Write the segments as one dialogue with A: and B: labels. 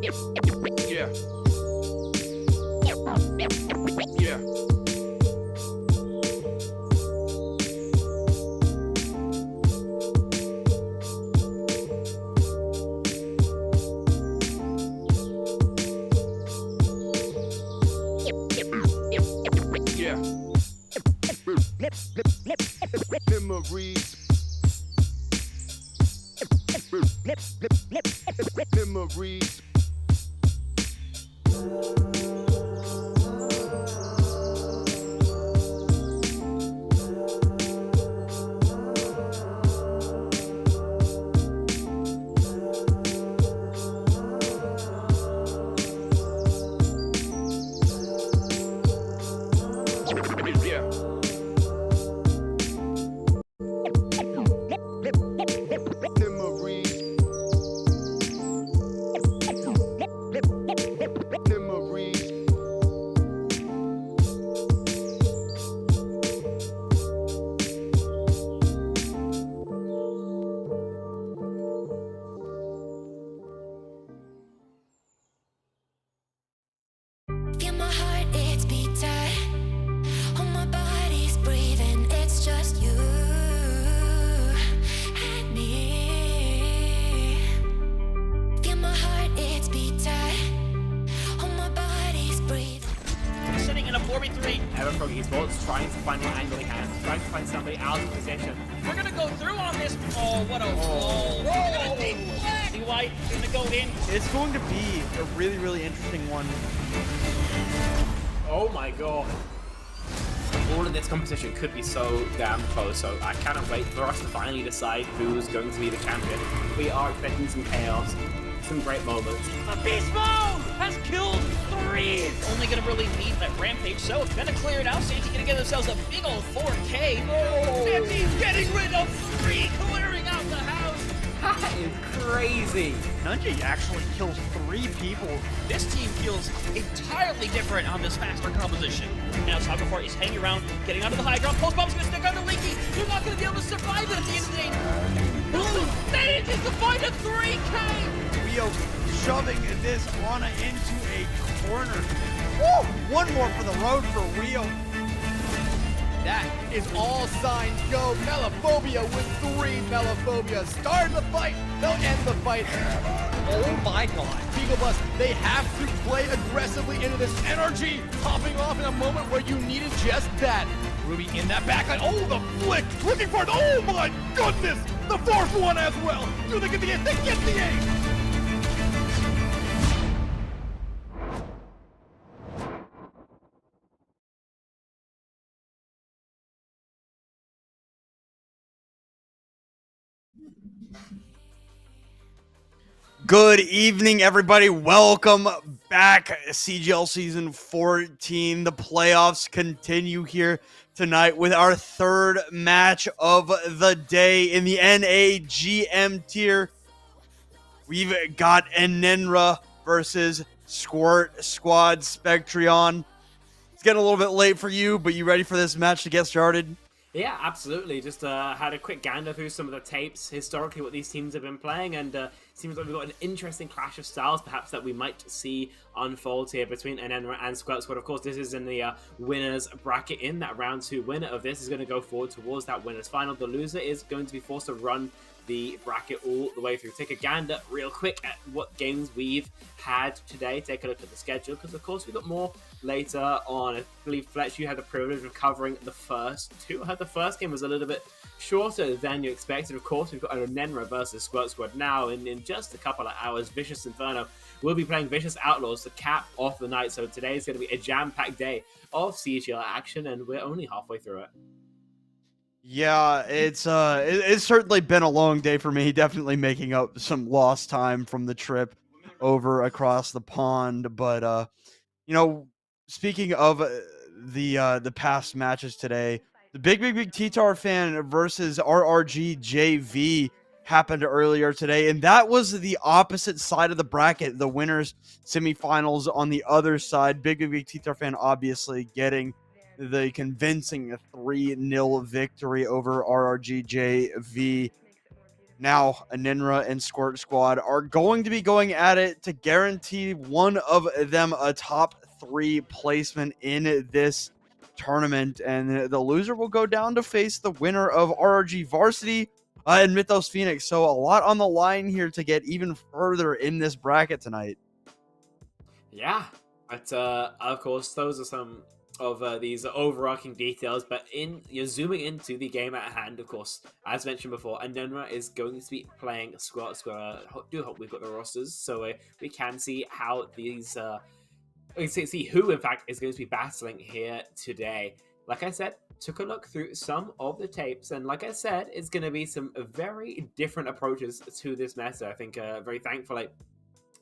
A: Yeah. Yeah. Yeah. Memories. Memories. Yeah. Memories. Memories.
B: Feel my heart, it's beat tight. Oh, my body's breathing. It's just you and me. Feel my heart, it's beat tight. Oh, my body's breathing.
C: Sitting in a 4v3.
D: Everfrog Esports trying to find what angle he can, trying to find somebody out of position.
C: We're gonna go through on this. Oh, what a roll. D-White gonna go in.
E: It's going to be a really, really interesting one.
D: Oh my god. All of this competition could be so damn close, so I cannot wait for us to finally decide who's going to be the champion. We are expecting some chaos, some great moments.
C: A beast mode has killed 3. Only gonna really need that rampage, so it's gonna clear it out. Santi gonna get themselves a big old 4K. Santi's getting rid of 3, clearing out the house.
D: That is crazy.
E: Nunji actually kills 3 people.
C: This team feels entirely different on this faster composition. Now Saga4 is hanging around, getting onto the high ground. Post bomb's gonna stick under Leaky. You're not gonna be able to survive it at the end of the day. Blue manages to find a 3K.
E: Rio shoving this Ana into a corner. Woo! One more for the road for Rio. That is all signs go. Melophobia with 3 Melophobia. Start the fight. They'll end the fight. Oh my god. Beagle Bus, they have to play aggressively into this energy. Popping off in a moment where you needed just that. Ruby in that backline. Oh, the flick. Looking for it. Oh my goodness. The 4th one as well. Do they get the ace? They get the ace. Good evening, everybody. Welcome back. CGL Season 14. The playoffs continue here tonight with our 3rd match of the day in the NAGM tier. We've got Enenra versus Squirt Squad Spectrion. It's getting a little bit late for you, but you ready for this match to get started?
D: Yeah, absolutely. Just had a quick gander through some of the tapes, historically what these teams have been playing, and seems like we've got an interesting clash of styles, perhaps, that we might see unfold here between Enenra and Squirt Squad. Of course, this is in the winners bracket. In that round 2 winner of this is going to go forward towards that winners final. The loser is going to be forced to run the bracket all the way through. Take a gander real quick at what games we've had today. Take a look at the schedule, because of course we've got more later on. I believe, Fletch, you had the privilege of covering the first 2. I heard the first game was a little bit shorter than you expected. Of course, we've got Enenra versus Squirt Squad now. In just a couple of hours, Vicious Inferno will be playing Vicious Outlaws to cap off the night. So today is going to be a jam-packed day of CGL action, and we're only halfway through it.
E: Yeah, it's certainly been a long day for me. Definitely making up some lost time from the trip over across the pond. But you know, speaking of the past matches today, the big T-Tar fan versus RRG JV happened earlier today, and that was the opposite side of the bracket. The winners semifinals on the other side. Big T-Tar fan obviously getting the convincing 3-0 victory over RRG JV. Now, Enenra and Squirt Squad are going to be going at it to guarantee one of them a top 3 placement in this tournament. And the loser will go down to face the winner of RRG Varsity and Mythos Phoenix. So a lot on the line here to get even further in this bracket tonight.
D: Yeah, but of course, those are some of these overarching details. But you're zooming into the game at hand, of course, as mentioned before, Enenra is going to be playing Squirt. Do hope we've got the rosters so we can see how these. We can see who, in fact, is going to be battling here today. Like I said, took a look through some of the tapes, and like I said, it's going to be some very different approaches to this meta. I think very thankfully.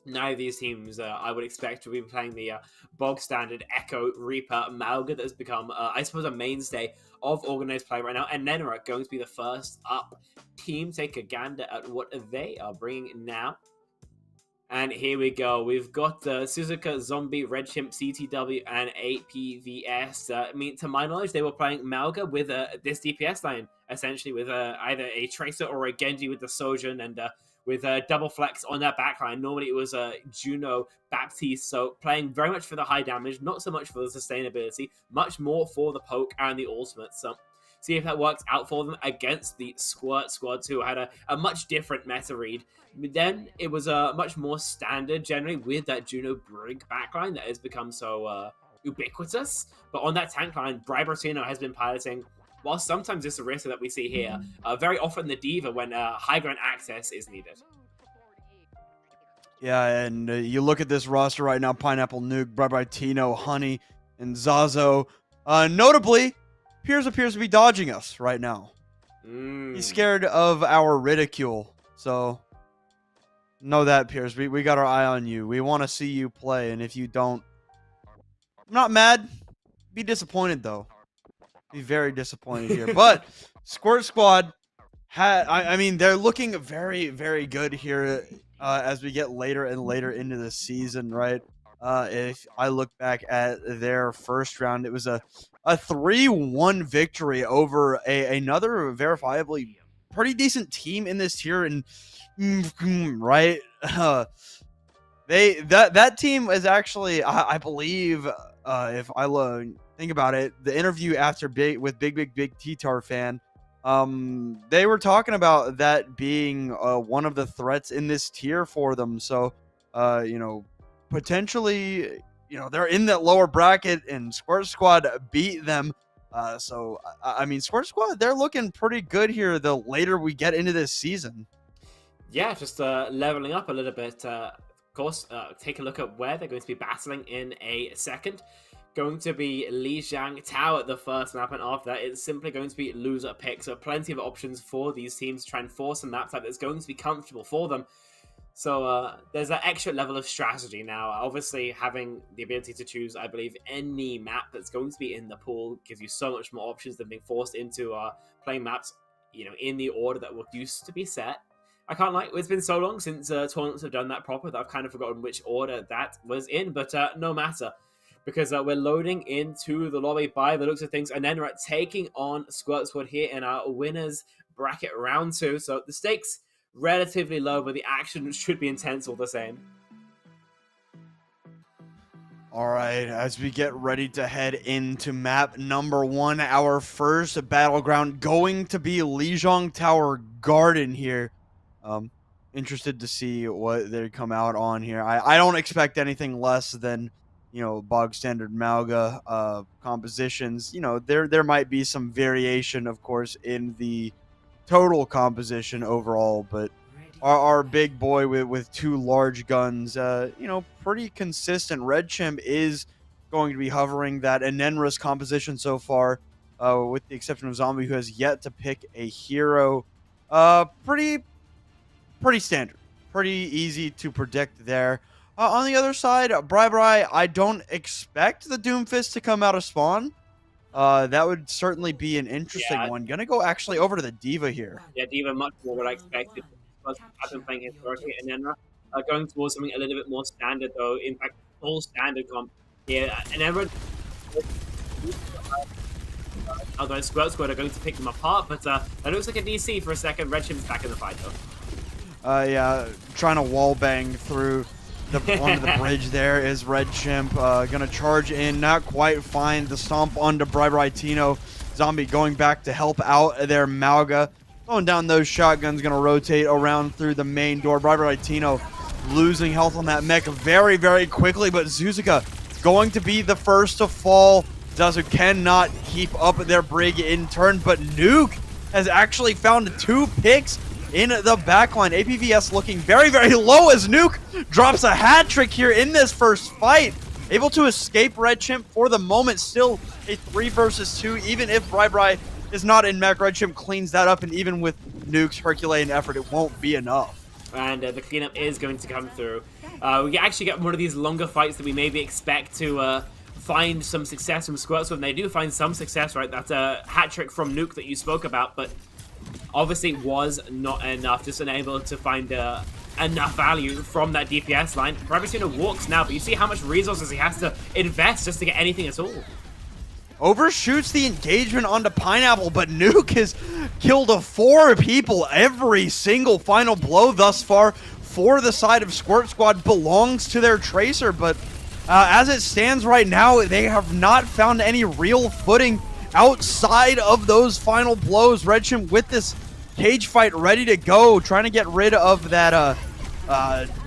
D: Neither of these teams, I would expect, to be playing the bog standard Echo Reaper Malga that has become, I suppose, a mainstay of organized play right now. And Enenra going to be the first up team. Take a gander at what they are bringing now. And here we go. We've got Suzuka, Zombie, Red Chimp, CTW, and APVS. I mean, to my knowledge, they were playing Malga with this DPS line, essentially, with either a Tracer or a Genji with the Sojourn, and with double flex on that backline. Normally it was Juno, Baptiste, so playing very much for the high damage, not so much for the sustainability, much more for the poke and the ultimate. So see if that works out for them against the Squirt Squad, who had a much different meta read. Then it was much more standard generally with that Juno Brig backline that has become so ubiquitous. But on that tank line, Bribertino has been piloting, while sometimes it's a risk that we see here, very often the Diva when high ground access is needed.
E: Yeah, and you look at this roster right now, Pineapple Nuke, Bribertino, Honey, and Zazo. Notably, Piers appears to be dodging us right now. He's scared of our ridicule. So, know that, Piers. We got our eye on you. We want to see you play, and if you don't, I'm not mad. Be disappointed, though. Be very disappointed here. But Squirt Squad, I mean, they're looking very, very good here as we get later and later into the season, right? If I look back at their first round, it was a 3-1 victory over another verifiably pretty decent team in this tier, and right, that team is actually, I believe, if I think about it, the interview after with Big T-Tar fan, they were talking about that being one of the threats in this tier for them. So, potentially, they're in that lower bracket, and Squirt Squad beat them. So, I mean, Squirt Squad, they're looking pretty good here the later we get into this season.
D: Yeah, just leveling up a little bit. Of course, take a look at where they're going to be battling in a second. Going to be Lijiang Tao at the first map, and after that, it's simply going to be loser pick. So plenty of options for these teams to try and force a map type that's going to be comfortable for them. So there's that extra level of strategy now. Obviously, having the ability to choose, I believe, any map that's going to be in the pool gives you so much more options than being forced into playing maps, in the order that used to be set. I can't lie, it's been so long since tournaments have done that proper that I've kind of forgotten which order that was in, but no matter. Because we're loading into the lobby by the looks of things, and then we're taking on Squirt Squad here in our winners bracket round 2. So the stakes relatively low, but the action should be intense all the same.
E: All right, as we get ready to head into map number 1, our first battleground going to be Lijiang Tower Garden here. Interested to see what they come out on here. I don't expect anything less than bog standard Malga compositions. There might be some variation, of course, in the total composition overall, but our big boy with 2 large guns, pretty consistent. Red Chimp is going to be hovering that Enenra's composition so far, with the exception of Zombie, who has yet to pick a hero. Pretty standard, pretty easy to predict there. On the other side, Bri, I don't expect the Doomfist to come out of spawn. That would certainly be an interesting one. Gonna go actually over to the Diva here.
D: Yeah, Diva much more what I expected. Because I've been playing historically, and then going towards something a little bit more standard, though. In fact, full standard comp here. And Enenra Although Squirt Squad are going to pick them apart, but that looks like a DC for a second. Red Chimp's back in the fight, though.
E: Yeah, trying to wall bang through onto the bridge there is Red Chimp. Gonna charge in, not quite find the stomp onto Briberitino. Zombie going back to help out their Mauga. Throwing down those shotguns, gonna rotate around through the main door. Briberitino losing health on that mech very, very quickly, but Zuzuka going to be the first to fall. Zazu cannot keep up their brig in turn, but Nuke has actually found 2 picks in the backline. APVS looking very, very low as Nuke drops a hat trick here in this first fight. Able to escape Red Chimp for the moment. Still a 3 versus 2. Even if Bri is not in mech, Red Chimp cleans that up, and even with Nuke's Herculean effort, it won't be enough.
D: And the cleanup is going to come through. We actually get one of these longer fights that we maybe expect to find some success from Squirt. So when they do find some success, right, that's a hat trick from Nuke that you spoke about, but obviously was not enough, just unable to find enough value from that DPS line. Briberitino walks now, but you see how much resources he has to invest just to get anything at all.
E: Overshoots the engagement onto Pineapple, but Nuke has killed 4 people. Every single final blow thus far for the side of Squirt Squad belongs to their Tracer, but as it stands right now, they have not found any real footing outside of those final blows. Red Chimp with this cage fight ready to go, trying to get rid of that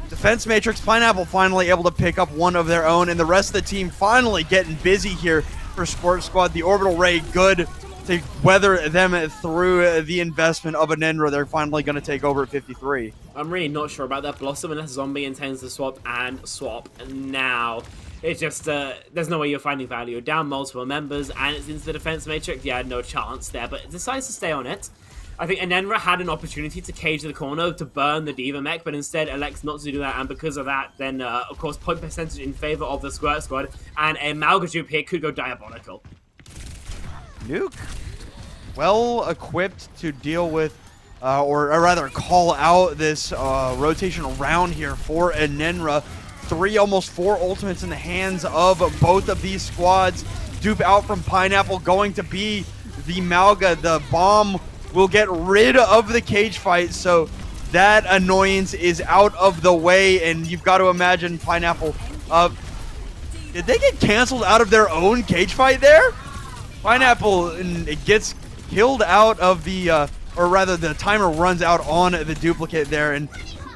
E: defense matrix. Pineapple finally able to pick up one of their own, and the rest of the team finally getting busy here for Squirt Squad. The orbital ray good to weather them through the investment of Enenra. They're finally going to take over at 53.
D: I'm really not sure about that Blossom unless Zombie intends to swap now. It's just, there's no way you're finding value. Down multiple members, and it's into the defense matrix. Yeah, no chance there, but it decides to stay on it. I think Enenra had an opportunity to cage the corner to burn the Diva mech, but instead elects not to do that, and because of that, then, of course, point percentage in favor of the Squirt Squad, and a Malgajupe here could go diabolical.
E: Nuke, well equipped to deal with, or rather call out this rotation around here for Enenra. 3, almost 4 ultimates in the hands of both of these squads. Dupe out from Pineapple, going to be the Malga. The bomb will get rid of the cage fight, so that annoyance is out of the way, and you've got to imagine Pineapple. Did they get canceled out of their own cage fight there? Pineapple gets killed out of the, or rather the timer runs out on the duplicate there, and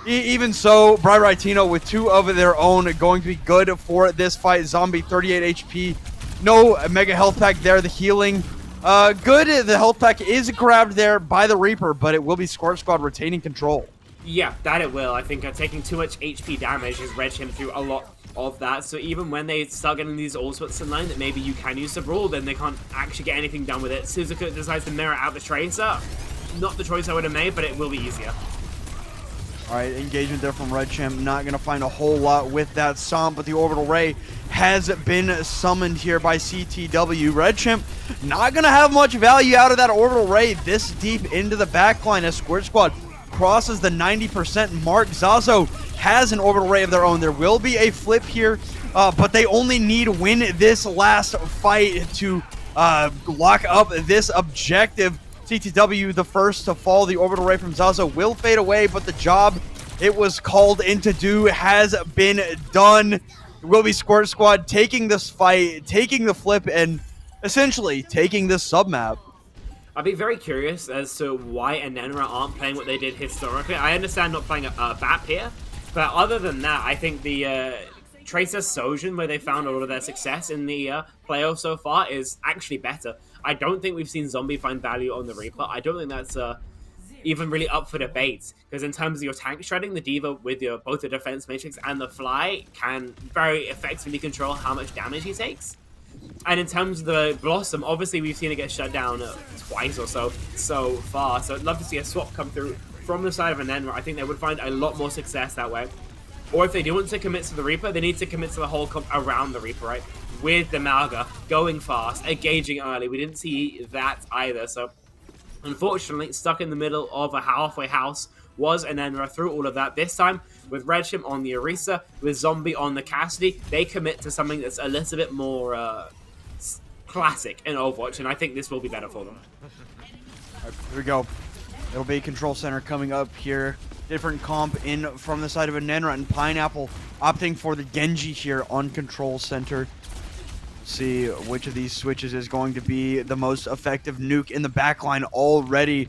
E: even so, Briberitino with 2 of their own going to be good for this fight. Zombie 38 HP, no mega health pack there. The healing, good. The health pack is grabbed there by the Reaper, but it will be Squirt Squad retaining control.
D: Yeah, that it will. I think taking too much HP damage has read him through a lot of that. So even when they start getting these ultimates in line that maybe you can use to brawl, then they can't actually get anything done with it. Suzuka decides to mirror out the Tracer. Not the choice I would have made, but it will be easier.
E: Alright, engagement there from Red Chimp. Not going to find a whole lot with that Stomp, but the Orbital Ray has been summoned here by CTW. Red Chimp not going to have much value out of that Orbital Ray this deep into the backline as Squirt Squad crosses the 90% mark. Zazo has an Orbital Ray of their own. There will be a flip here, but they only need to win this last fight to lock up this objective. CTW, the first to fall. The Orbital Ray from Zaza will fade away, but the job it was called in to do has been done. It will be Squirt Squad taking this fight, taking the flip, and essentially taking this submap.
D: I'd be very curious as to why Enenra aren't playing what they did historically. I understand not playing a BAP here, but other than that, I think the Tracer Sojin, where they found all of their success in the playoffs so far, is actually better. I don't think we've seen Zombie find value on the Reaper. I don't think that's even really up for debate, because in terms of your tank shredding, the Diva with your both the defense matrix and the fly can very effectively control how much damage he takes. And in terms of the Blossom, obviously we've seen it get shut down twice or so far, so I'd love to see a swap come through from the side of Enenra. I think they would find a lot more success that way. Or if they do want to commit to the Reaper, they need to commit to the whole comp around the Reaper, right? With the Malga going fast, engaging early. We didn't see that either, so unfortunately, stuck in the middle of a halfway house was Enenra through all of that. This time, with Red Chimp on the Orisa, with Zombie on the Cassidy, they commit to something that's a little bit more classic in Overwatch, and I think this will be better for them.
E: Here we go. It'll be Control Center coming up here. Different comp in from the side of Enenra, and Pineapple opting for the Genji here on Control Center. See which of these switches is going to be the most effective. Nuke in the backline already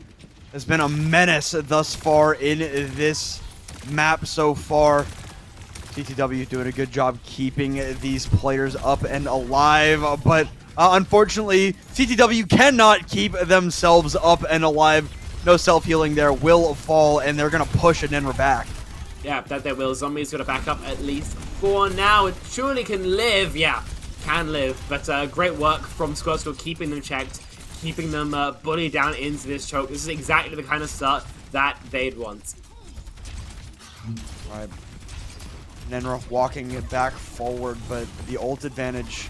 E: has been a menace thus far in this map so far. CTW doing a good job keeping these players up and alive, but unfortunately, CTW cannot keep themselves up and alive. No self-healing there, will fall, and they're going to push Enenra back.
D: Yeah, that they will. Zombie's going to back up at least for now. It surely can live. Yeah, can live. But great work from Squirt keeping them checked, keeping them bullied down into this choke. This is exactly the kind of start that they'd want.
E: All right. Enenra walking it back forward, but the ult advantage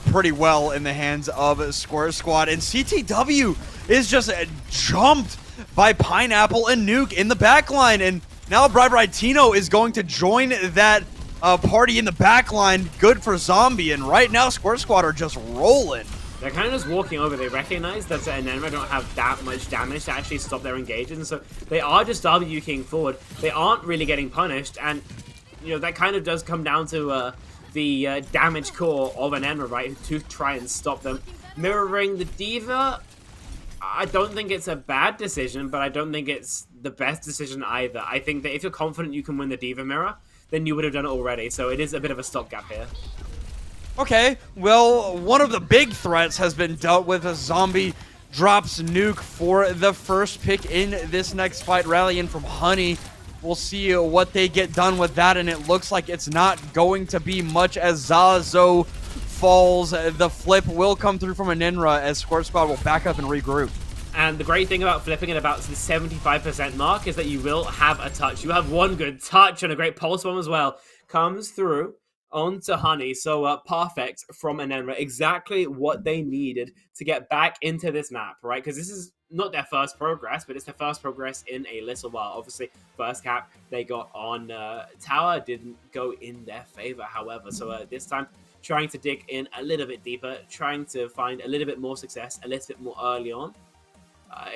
E: pretty well in the hands of Squirt Squad. And CTW is just jumped by Pineapple and Nuke in the backline. And now Tino is going to join that party in the backline. Good for Zombie. And right now, Squirt Squad are just rolling.
D: They're kind of just walking over. They recognize that Enenra don't have that much damage to actually stop their engagement. So they are just WQing forward. They aren't really getting punished. And, you know, that kind of does come down to the damage core of Enenra, right, to try and stop them. Mirroring the D.Va, I don't think it's a bad decision, but I don't think it's the best decision either. I think that if you're confident you can win the D.Va mirror, then you would have done it already. So it is a bit of a stopgap here.
E: Okay, well, one of the big threats has been dealt with as Zombie drops Nuke for the first pick in this next fight, rallying from Honey. We'll see what they get done with that, and it looks like it's not going to be much as Zazo falls. The flip will come through from Enenra as Squirt Squad will back up and regroup.
D: And the great thing about flipping at about the 75% mark is that you will have a touch. You have one good touch and a great pulse bomb as well. Comes through onto Honey. So perfect from Enenra. Exactly what they needed to get back into this map, right? Because this is not their first progress, but it's their first progress in a little while. Obviously, first cap they got on Tower didn't go in their favor, however. So this time, trying to dig in a little bit deeper, trying to find a little bit more success, a little bit more early on.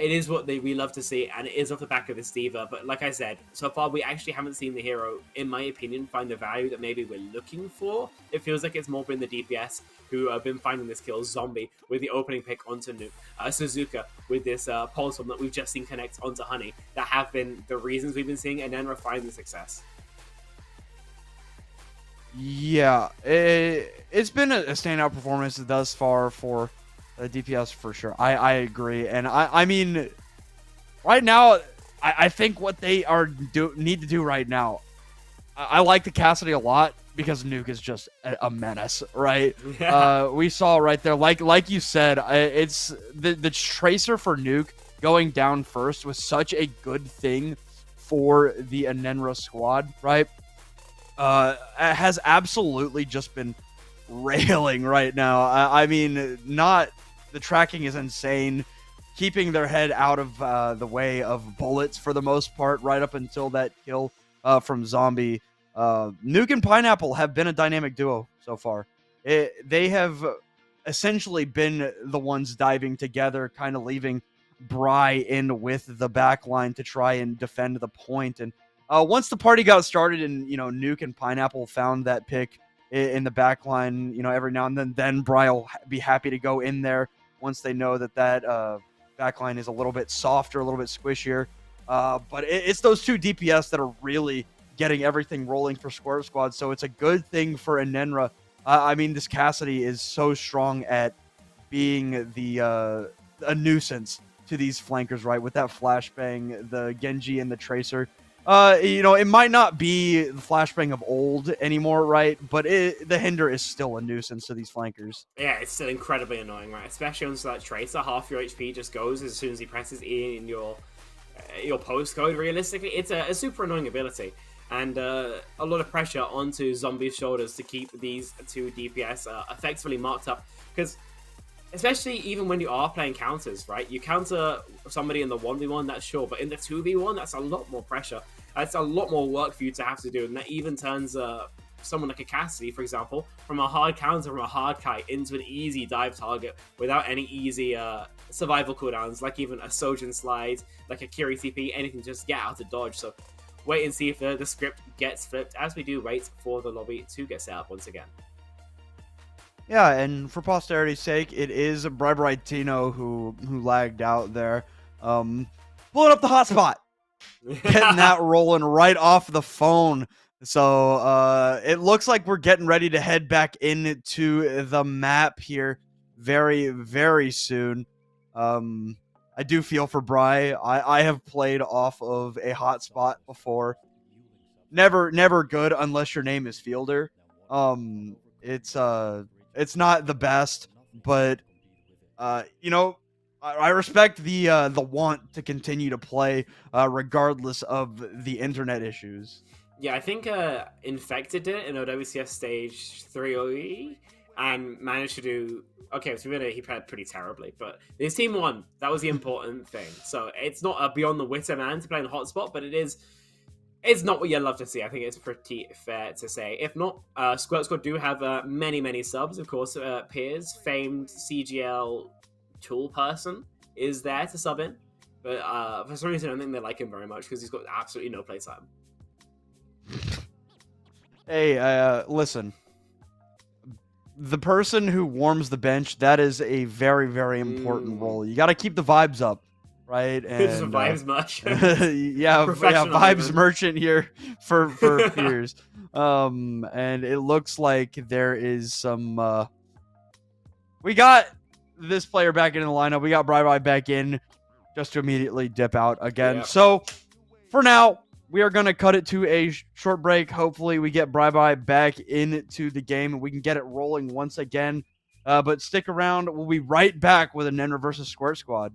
D: It is what we love to see, and it is off the back of this D.Va. But like I said, so far we actually haven't seen the hero, in my opinion, find the value that maybe we're looking for. It feels like it's more been the DPS who have been finding this kill. Zombie with the opening pick onto Nuke. Suzuka with this pulse bomb that we've just seen connect onto Honey. That have been the reasons we've been seeing Enenra find the success.
E: Yeah, it's been a standout performance thus far for DPS for sure. I agree, and I mean, right now, I think what they need to do right now, I like the Cassidy a lot because Nuke is just a menace, right? Yeah. We saw right there, like you said, it's the tracer for Nuke going down first was such a good thing for the Enenra squad, right? Has absolutely just been railing right now. I mean, the tracking is insane, keeping their head out of the way of bullets for the most part, right up until that kill from Zombie. Nuke and Pineapple have been a dynamic duo so far. They have essentially been the ones diving together, kind of leaving Bry in with the back line to try and defend the point. And once the party got started and, Nuke and Pineapple found that pick in the back line, every now and then Bry will be happy to go in there once they know that back line is a little bit softer, a little bit squishier. But it's those two DPS that are really getting everything rolling for Squirt Squad, so it's a good thing for Enenra. I mean, this Cassidy is so strong at being a nuisance to these flankers, right? With that flashbang, the Genji and the Tracer. It might not be the flashbang of old anymore, right? But the Hinder is still a nuisance to these flankers.
D: Yeah, it's still incredibly annoying, right? Especially on that Tracer, half your HP just goes as soon as he presses E in your postcode. Realistically, it's a super annoying ability. And a lot of pressure onto Zombie's shoulders to keep these two DPS effectively marked up. Because, especially even when you are playing counters, right? You counter somebody in the 1v1, that's sure. But in the 2v1, that's a lot more pressure. That's a lot more work for you to have to do. And that even turns someone like a Cassidy, for example, from a hard counter, from a hard kite into an easy dive target without any easy survival cooldowns, like even a Sojin slide, like a Kiri TP, anything, just get out of dodge. So wait and see if the script gets flipped as we do wait for the lobby to get set up once again.
E: Yeah, and for posterity's sake, it is Briberightino who lagged out there. Pulling up the hotspot. Getting that rolling right off the phone. So it looks like we're getting ready to head back into the map here very, very soon. I do feel for Bri. I have played off of a hotspot before. Never good unless your name is Fielder. It's not the best, but you know, I respect the want to continue to play regardless of the internet issues.
D: Yeah, I think Infected did it in OWCS stage 3 and managed to do okay. So he played pretty terribly, but his team won. That was the important thing. So it's not beyond the wit of man to play in the hotspot, but it's not what you'd love to see. I think it's pretty fair to say. If not, Squirt Squad do have many subs. Of course, Piers, famed CGL tool person, is there to sub in. But for some reason, I don't think they like him very much because he's got absolutely no playtime.
E: Hey, listen. The person who warms the bench, that is a very, very important role. You got to keep the vibes up. Right, and
D: vibes much.
E: yeah, vibes even. Merchant here for Piers. And it looks like there is some. We got this player back into the lineup. We got Bri back in, just to immediately dip out again. Yep. So for now, we are gonna cut it to a short break. Hopefully, we get Bri back into the game and we can get it rolling once again. But stick around. We'll be right back with Enenra versus Squirt Squad.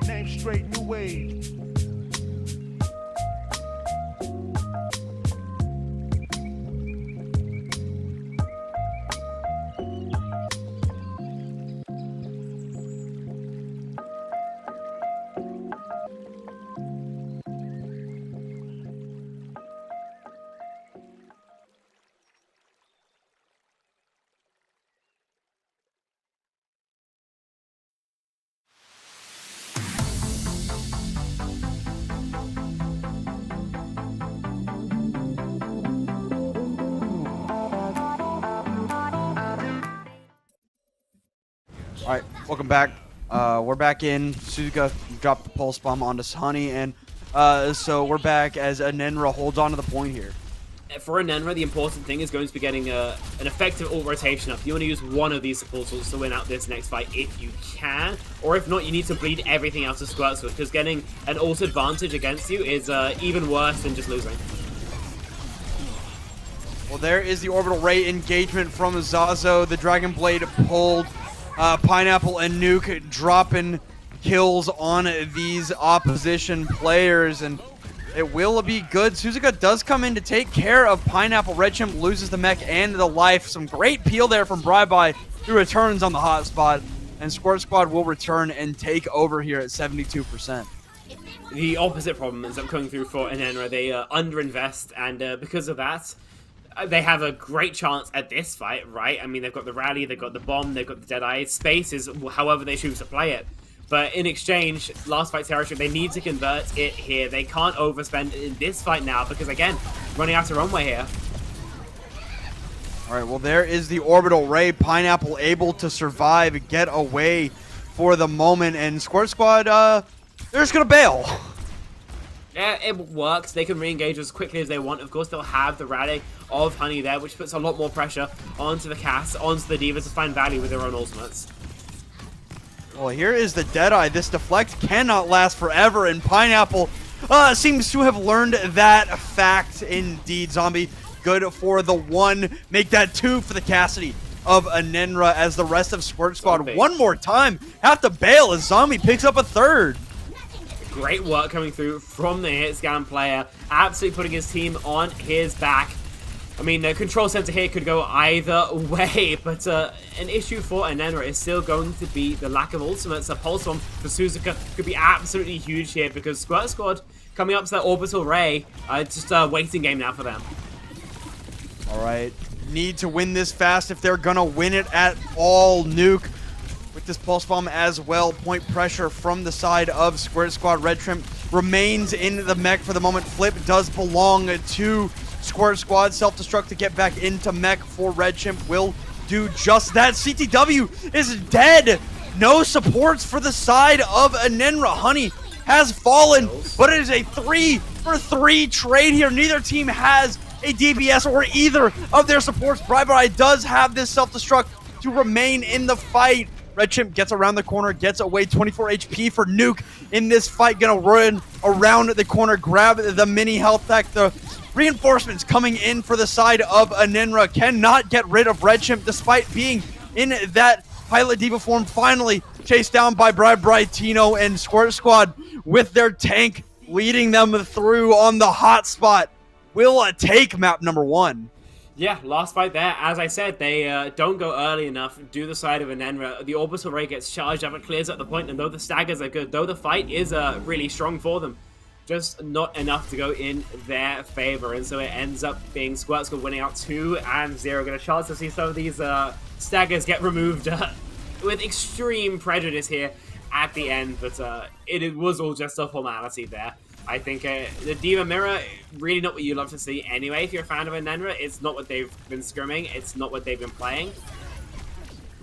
A: Name straight, new wave.
E: All right, welcome back. We're back in. Suzuka dropped the pulse bomb onto Sunny, and so we're back as Enenra holds on to the point here.
D: For Enenra, the important thing is going to be getting an effective ult rotation up. You want to use one of these support ults to win out this next fight if you can, or if not, you need to bleed everything out of Squirt Squad, because getting an ult advantage against you is even worse than just losing.
E: Well, there is the orbital ray engagement from Zazo. The Dragon Blade pulled. Pineapple and Nuke dropping kills on these opposition players, and it will be good. Suzuka does come in to take care of Pineapple. Red Chimp loses the mech and the life. Some great peel there from Bri, who returns on the hotspot, and Squirt Squad will return and take over here at 72%.
D: The opposite problem ends up coming through for Enenra. They underinvest, and because of that, they have a great chance at this fight, right? I mean, they've got the rally, they've got the bomb, they've got the Deadeye. Space is however they choose to play it. But in exchange, last fight territory, they need to convert it here. They can't overspend in this fight now because, again, running out of runway here.
E: All right, well, there is the orbital ray. Pineapple able to survive, get away for the moment, and Squirt Squad, they're just going to bail.
D: Yeah, it works. They can re-engage as quickly as they want. Of course, they'll have the rally of Honey there, which puts a lot more pressure onto the Cass, onto the Divas to find value with their own ultimates.
E: Well, here is the Deadeye. This deflect cannot last forever, and Pineapple seems to have learned that fact indeed. Zombie, good for the one. Make that two for the Cassidy. of Enenra as the rest of Squirt Squad
D: Zombie.
E: one more time have to bail as Zombie picks up a third.
D: Great work coming through from the hit scan player, absolutely putting his team on his back. I mean, the control center here could go either way, but an issue for Enenra is still going to be the lack of ultimates. A pulse bomb for Suzuka could be absolutely huge here because Squirt Squad coming up to that orbital ray, just a waiting game now for them.
E: All right, need to win this fast if they're gonna win it at all. Nuke with this pulse bomb as well. Point pressure from the side of Squirt Squad. Red Trim remains in the mech for the moment. Flip does belong to Squirt Squad. Self-destruct to get back into mech for Red Chimp will do just that. CTW is dead. No supports for the side of Enenra. Honey has fallen, but it is a 3-for-3 trade here. Neither team has a DPS or either of their supports. Bri does have this self-destruct to remain in the fight. Red Chimp gets around the corner, gets away. 24 HP for Nuke in this fight. Gonna run around the corner, grab the mini health pack. The reinforcements coming in for the side of Enenra cannot get rid of Red Chimp despite being in that Pilot Diva form. Finally chased down by Tino and Squirt Squad with their tank leading them through on the hot spot. Will take map number 1.
D: Yeah, last fight there. As I said, they don't go early enough, do the side of Enenra. The orbital ray gets charged up, it clears up the point, and though the staggers are good, though the fight is really strong for them, just not enough to go in their favor, and so it ends up being Squirt Squad winning out 2-0. Get a chance to see some of these staggers get removed with extreme prejudice here at the end, but it was all just a formality there. I think the Diva Mirror, really not what you love to see anyway if you're a fan of Enenra. It's not what they've been scrimming, it's not what they've been playing.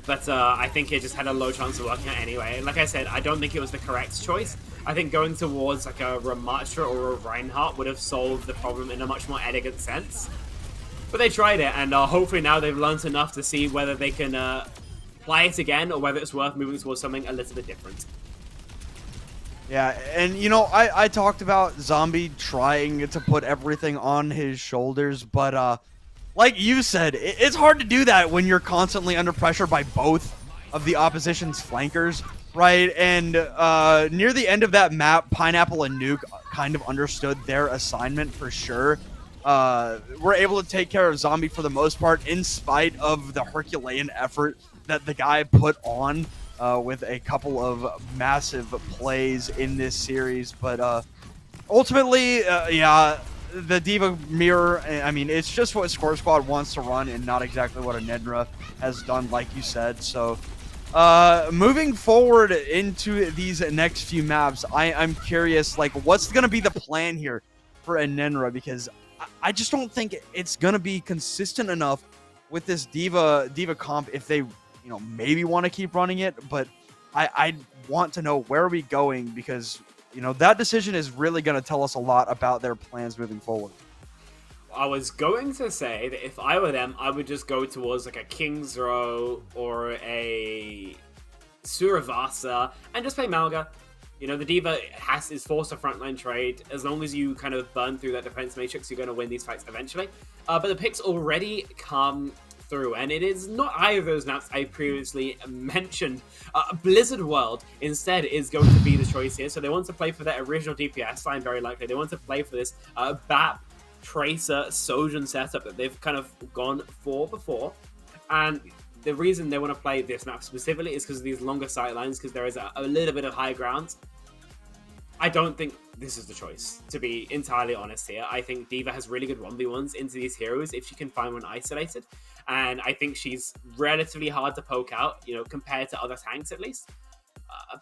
D: But I think it just had a low chance of working out anyway. And like I said, I don't think it was the correct choice. I think going towards like a Ramatra or a Reinhardt would have solved the problem in a much more elegant sense. But they tried it, and hopefully now they've learned enough to see whether they can play it again or whether it's worth moving towards something a little bit different.
E: Yeah, and you know, I talked about Zombie trying to put everything on his shoulders, but like you said, it's hard to do that when you're constantly under pressure by both of the opposition's flankers, right? And near the end of that map, Pineapple and Nuke kind of understood their assignment for sure. We're able to take care of Zombie for the most part, in spite of the Herculean effort that the guy put on with a couple of massive plays in this series. But ultimately, yeah, the Diva Mirror, I mean, it's just what Squirt Squad wants to run and not exactly what Enenra has done, like you said. So moving forward into these next few maps, I'm curious, like, what's going to be the plan here for Enenra? Because I just don't think it's going to be consistent enough with this Diva comp if they, you know, maybe want to keep running it. But I want to know, where are we going? Because, you know, that decision is really going to tell us a lot about their plans moving forward.
D: I was going to say that if I were them, I would just go towards like a King's Row or a Suravasa and just play Malga. You know, the Diva is forced a frontline trade. As long as you kind of burn through that defense matrix, you're going to win these fights eventually. But the picks already come through, and it is not either of those maps I previously mentioned. Blizzard World instead is going to be the choice here. So they want to play for their original DPS line, very likely. They want to play for this BAP Tracer Sojourn setup that they've kind of gone for before. And the reason they want to play this map specifically is because of these longer sight lines, because there is a little bit of high ground. I don't think this is the choice, to be entirely honest here. I think Diva has really good 1v1s into these heroes if she can find one isolated. And I think she's relatively hard to poke out, you know, compared to other tanks at least.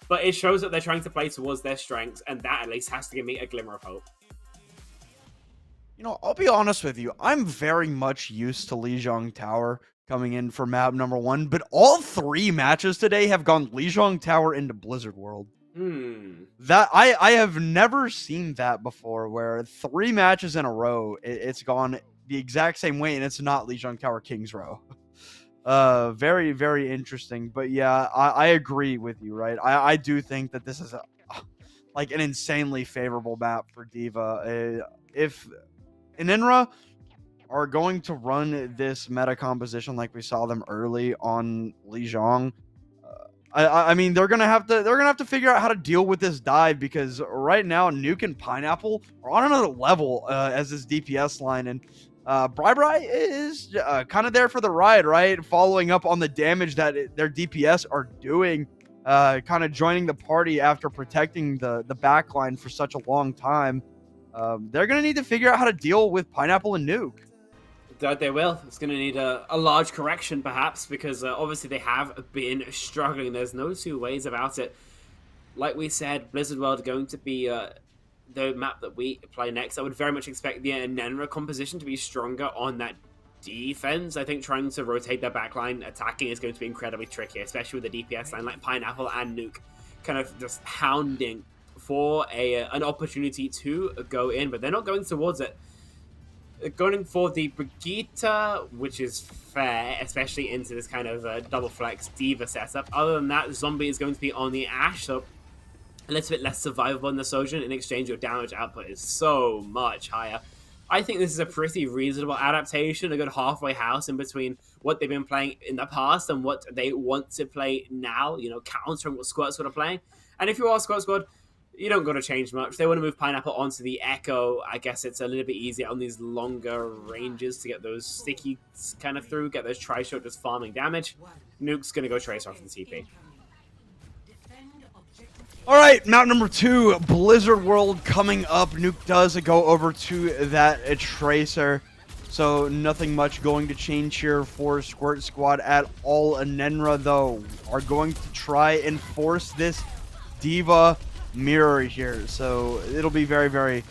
D: But it shows that they're trying to play towards their strengths, and that at least has to give me a glimmer of hope.
E: You know, I'll be honest with you. I'm very much used to Lijiang Tower coming in for map number 1, but all 3 matches today have gone Lijiang Tower into Blizzard World. That I have never seen that before, where 3 matches in a row it's gone the exact same way, and it's not Lijiang Tower King's Row. Very, very interesting. But yeah, I agree with you, right? I do think that this is like an insanely favorable map for Diva. If Enenra, are going to run this meta composition like we saw them early on Lijiang, I mean they're gonna have to figure out how to deal with this dive, because right now Nuke and Pineapple are on another level as this DPS line, and Bri is kind of there for the ride, right? Following up on the damage that their DPS are doing, kind of joining the party after protecting the backline for such a long time. They're gonna need to figure out how to deal with Pineapple and Nuke.
D: That they will. It's going to need a large correction, perhaps, because obviously they have been struggling. There's no two ways about it. Like we said, Blizzard World going to be the map that we play next. I would very much expect the Enenra composition to be stronger on that defense. I think trying to rotate their backline attacking is going to be incredibly tricky, especially with the DPS line like Pineapple and Nuke kind of just hounding for an opportunity to go in, but they're not going towards it. Going for the Brigitte, which is fair, especially into this kind of double flex diva setup. Other than that, Zombie is going to be on the Ashe, so a little bit less survivable in the Sojourn. In exchange, your damage output is so much higher. I think this is a pretty reasonable adaptation, a good halfway house in between what they've been playing in the past and what they want to play now, you know, countering what Squirt Squad are playing. And if you are Squirt Squad, you don't got to change much. They want to move Pineapple onto the Echo. I guess it's a little bit easier on these longer ranges to get those sticky kind of through, get those tri-shot just farming damage. Nuke's going to go Tracer off the TP.
E: All right, map number 2, Blizzard World coming up. Nuke does go over to that Tracer, so nothing much going to change here for Squirt Squad at all. Enenra, though, are going to try and force this Diva mirror here, so it'll be very, very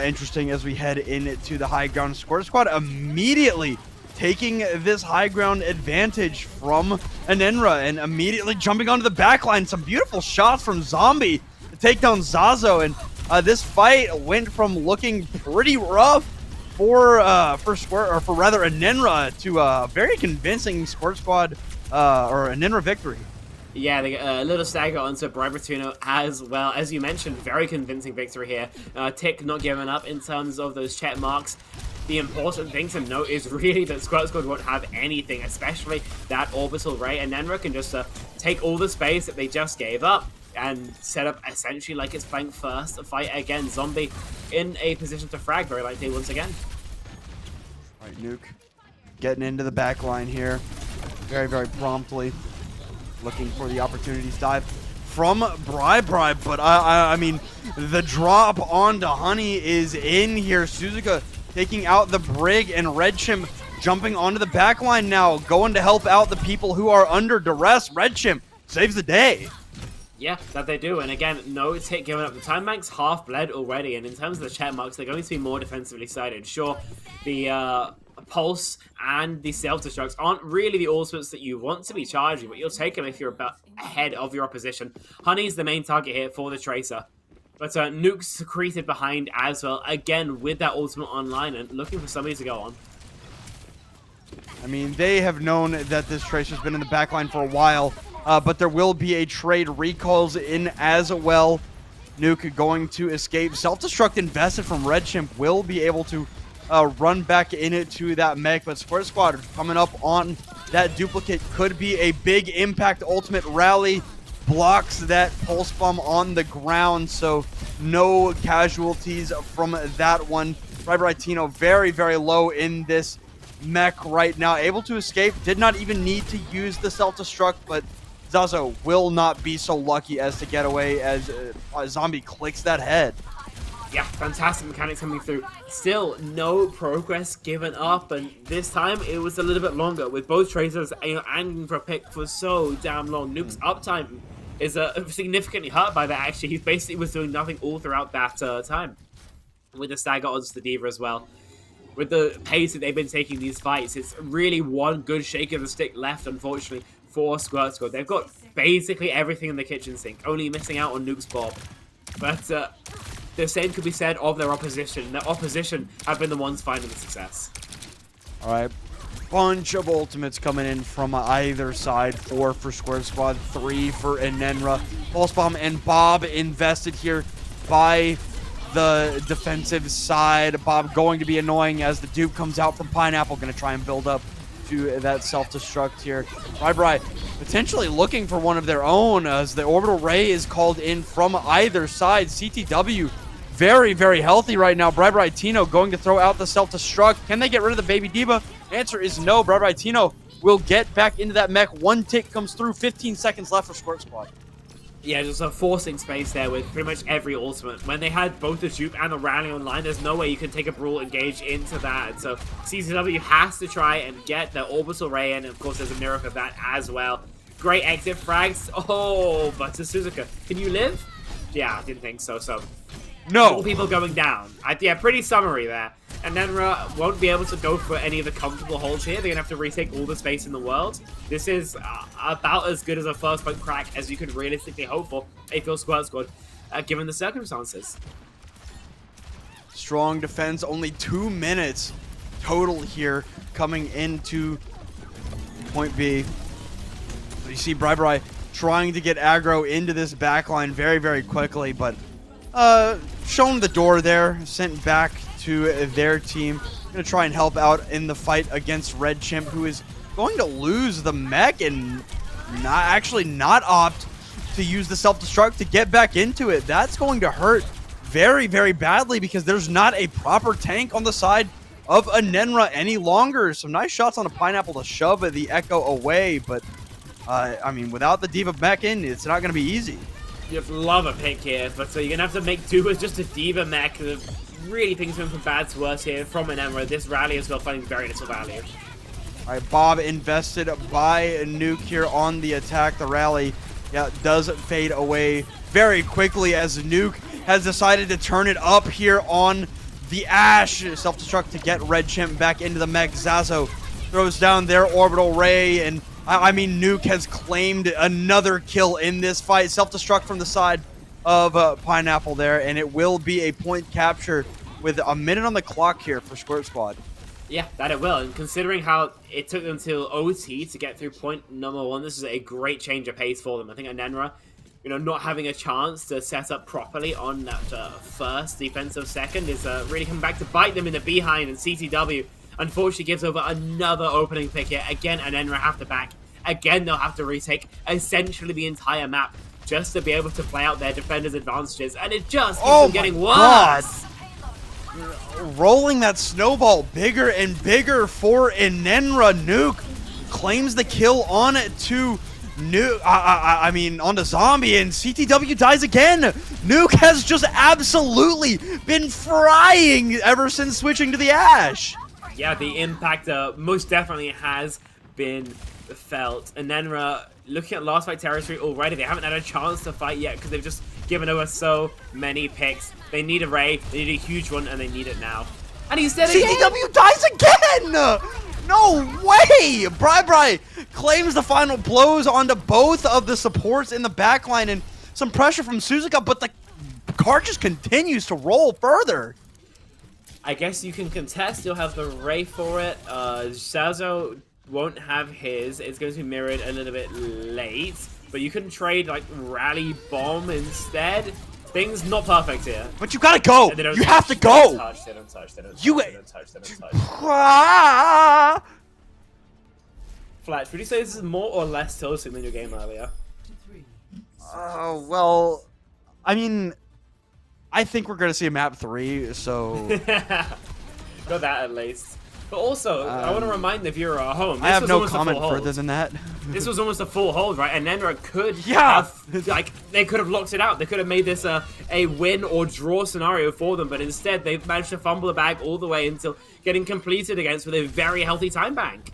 E: interesting as we head into the high ground. Squirt Squad immediately taking this high ground advantage from Enenra and immediately jumping onto the back line. Some beautiful shots from Zombie to take down Zazo, and this fight went from looking pretty rough for Squirt, or for rather Enenra, to a very convincing Squirt Squad or Enenra victory.
D: Yeah, they get a little stagger onto Bribertuno as well. As you mentioned, very convincing victory here. Tick not giving up in terms of those check marks. The important thing to note is really that Squirt Squad won't have anything, especially that orbital ray, and Enenra can just take all the space that they just gave up and set up essentially like it's playing first fight again. Zombie in a position to frag very likely once again.
E: All right, Nuke getting into the back line here very, very promptly. Looking for the opportunities dive from Bri, but I mean, the drop onto Honey is in here. Suzuka taking out the Brig, and Red Chimp jumping onto the back line now, going to help out the people who are under duress. Red Chimp saves the day.
D: Yeah, that they do, and again, no Tick giving up. The time bank's half bled already, and in terms of the check marks, they're going to be more defensively sided. Sure, the Pulse and the Self-Destructs aren't really the ultimates that you want to be charging, but you'll take them if you're about ahead of your opposition. Honey's the main target here for the Tracer, but Nuke's secreted behind as well, again with that ultimate online and looking for somebody to go on.
E: I mean, they have known that this Tracer's been in the backline for a while, but there will be a trade. Recalls in as well. Nuke going to escape. Self-Destruct invested from Red Chimp will be able to run back into that mech, but Squirt Squad coming up on that duplicate could be a big impact. Ultimate rally blocks that pulse bomb on the ground, so no casualties from that one. Bribertuno very, very low in this mech right now, able to escape, did not even need to use the self-destruct, but Zazo will not be so lucky as to get away as Zombie clicks that head.
D: Yeah, fantastic mechanics coming through. Still, no progress given up, and this time it was a little bit longer, with both Tracers angling for a pick for so damn long. Nuke's uptime is significantly hurt by that, actually. He basically was doing nothing all throughout that time. With the stagger odds to the Diva as well. With the pace that they've been taking these fights, it's really one good shake of the stick left, unfortunately, for Squirt Squad. They've got basically everything in the kitchen sink, only missing out on Nuke's Bob. But the same could be said of their opposition. Their opposition have been the ones finding the success.
E: All right, bunch of ultimates coming in from either side. 4 for Squirt Squad, 3 for Enenra. Pulse Bomb and Bob invested here by the defensive side. Bob going to be annoying as the dupe comes out from Pineapple. Going to try and build up to that self-destruct here. Bri potentially looking for one of their own as the orbital ray is called in from either side. CTW very, very healthy right now. Bri Tino going to throw out the self-destruct. Can they get rid of the Baby Diva? Answer is no. Bri Tino will get back into that mech. One tick comes through. 15 seconds left for Squirt Squad.
D: Yeah, just a forcing space there with pretty much every ultimate. When they had both the dupe and the rally online, there's no way you can take a Brawl engage into that. So CCW has to try and get the orbital ray in, and of course there's a mirror of that as well. Great exit frags. Oh, but to Suzuka, can you live? Yeah, I didn't think so. So
E: no.
D: All people going down. Yeah, pretty summary there. And Enenra won't be able to go for any of the comfortable holds here. They're going to have to retake all the space in the world. This is about as good as a first point crack as you could realistically hope for a full Squirt Squad, given the circumstances.
E: Strong defense, only 2 minutes total here coming into point B. So you see Bri trying to get aggro into this backline very, very quickly, but shown the door there, sent back to their team. Going to try and help out in the fight against Red Chimp, who is going to lose the mech and not opt to use the self-destruct to get back into it. That's going to hurt very, very badly because there's not a proper tank on the side of Enenra any longer. Some nice shots on a Pineapple to shove the Echo away, but I mean, without the Diva mech in, it's not going to be easy.
D: You'd love a pick here, but so you're going to have to make do with just a Diva mech. Really things went from bad to worse here from Enenra. This rally as well finding very little value.
E: All right, Bob invested by Nuke here on the attack. The rally does fade away very quickly as Nuke has decided to turn it up here on the Ash. Self-destruct to get Red Chimp back into the mech. Zazo throws down their orbital ray, and I mean, Nuke has claimed another kill in this fight. Self-destruct from the side of Pineapple there, and it will be a point capture with a minute on the clock here for Squirt Squad.
D: Yeah, that it will. And considering how it took them till OT to get through point number 1, this is a great change of pace for them. I think Enenra, not having a chance to set up properly on that first defensive second is really coming back to bite them in the behind, and CTW unfortunately gives over another opening pick here. Again, Enenra have to back. Again, they'll have to retake essentially the entire map just to be able to play out their defenders' advantages, and it just keeps them getting worse.
E: God. Rolling that snowball bigger and bigger for Enenra. Nuke claims the kill on to Nuke. I mean, on the zombie, and CTW dies again. Nuke has just absolutely been frying ever since switching to the Ash.
D: Yeah, the impact most definitely has been felt. Enenra looking at last fight territory already. They haven't had a chance to fight yet because they've just given over so many picks. They need a Ray, they need a huge one, and they need it now. And he's dead again!
E: CTW dies again! No way! Bri claims the final blows onto both of the supports in the backline, and some pressure from Suzuka, but the cart just continues to roll further.
D: I guess you can contest. You'll have the Ray for it. Zazo won't have his. It's going to be mirrored a little bit late, but you can trade like Rally Bomb instead. Things not perfect here.
E: But you gotta go. You have to go.
D: They don't touch. Fletch, would you say this is more or less tilting than your game earlier?
E: Well, I mean, I think we're gonna see a map 3, so
D: Got that at least. But also, I want to remind the viewer at home.
E: I have no comment further than that.
D: This was almost a full hold, right? And Enenra could have, like, they could have locked it out. They could have made this a win or draw scenario for them, but instead they've managed to fumble the bag all the way until getting completed against with a very healthy time bank.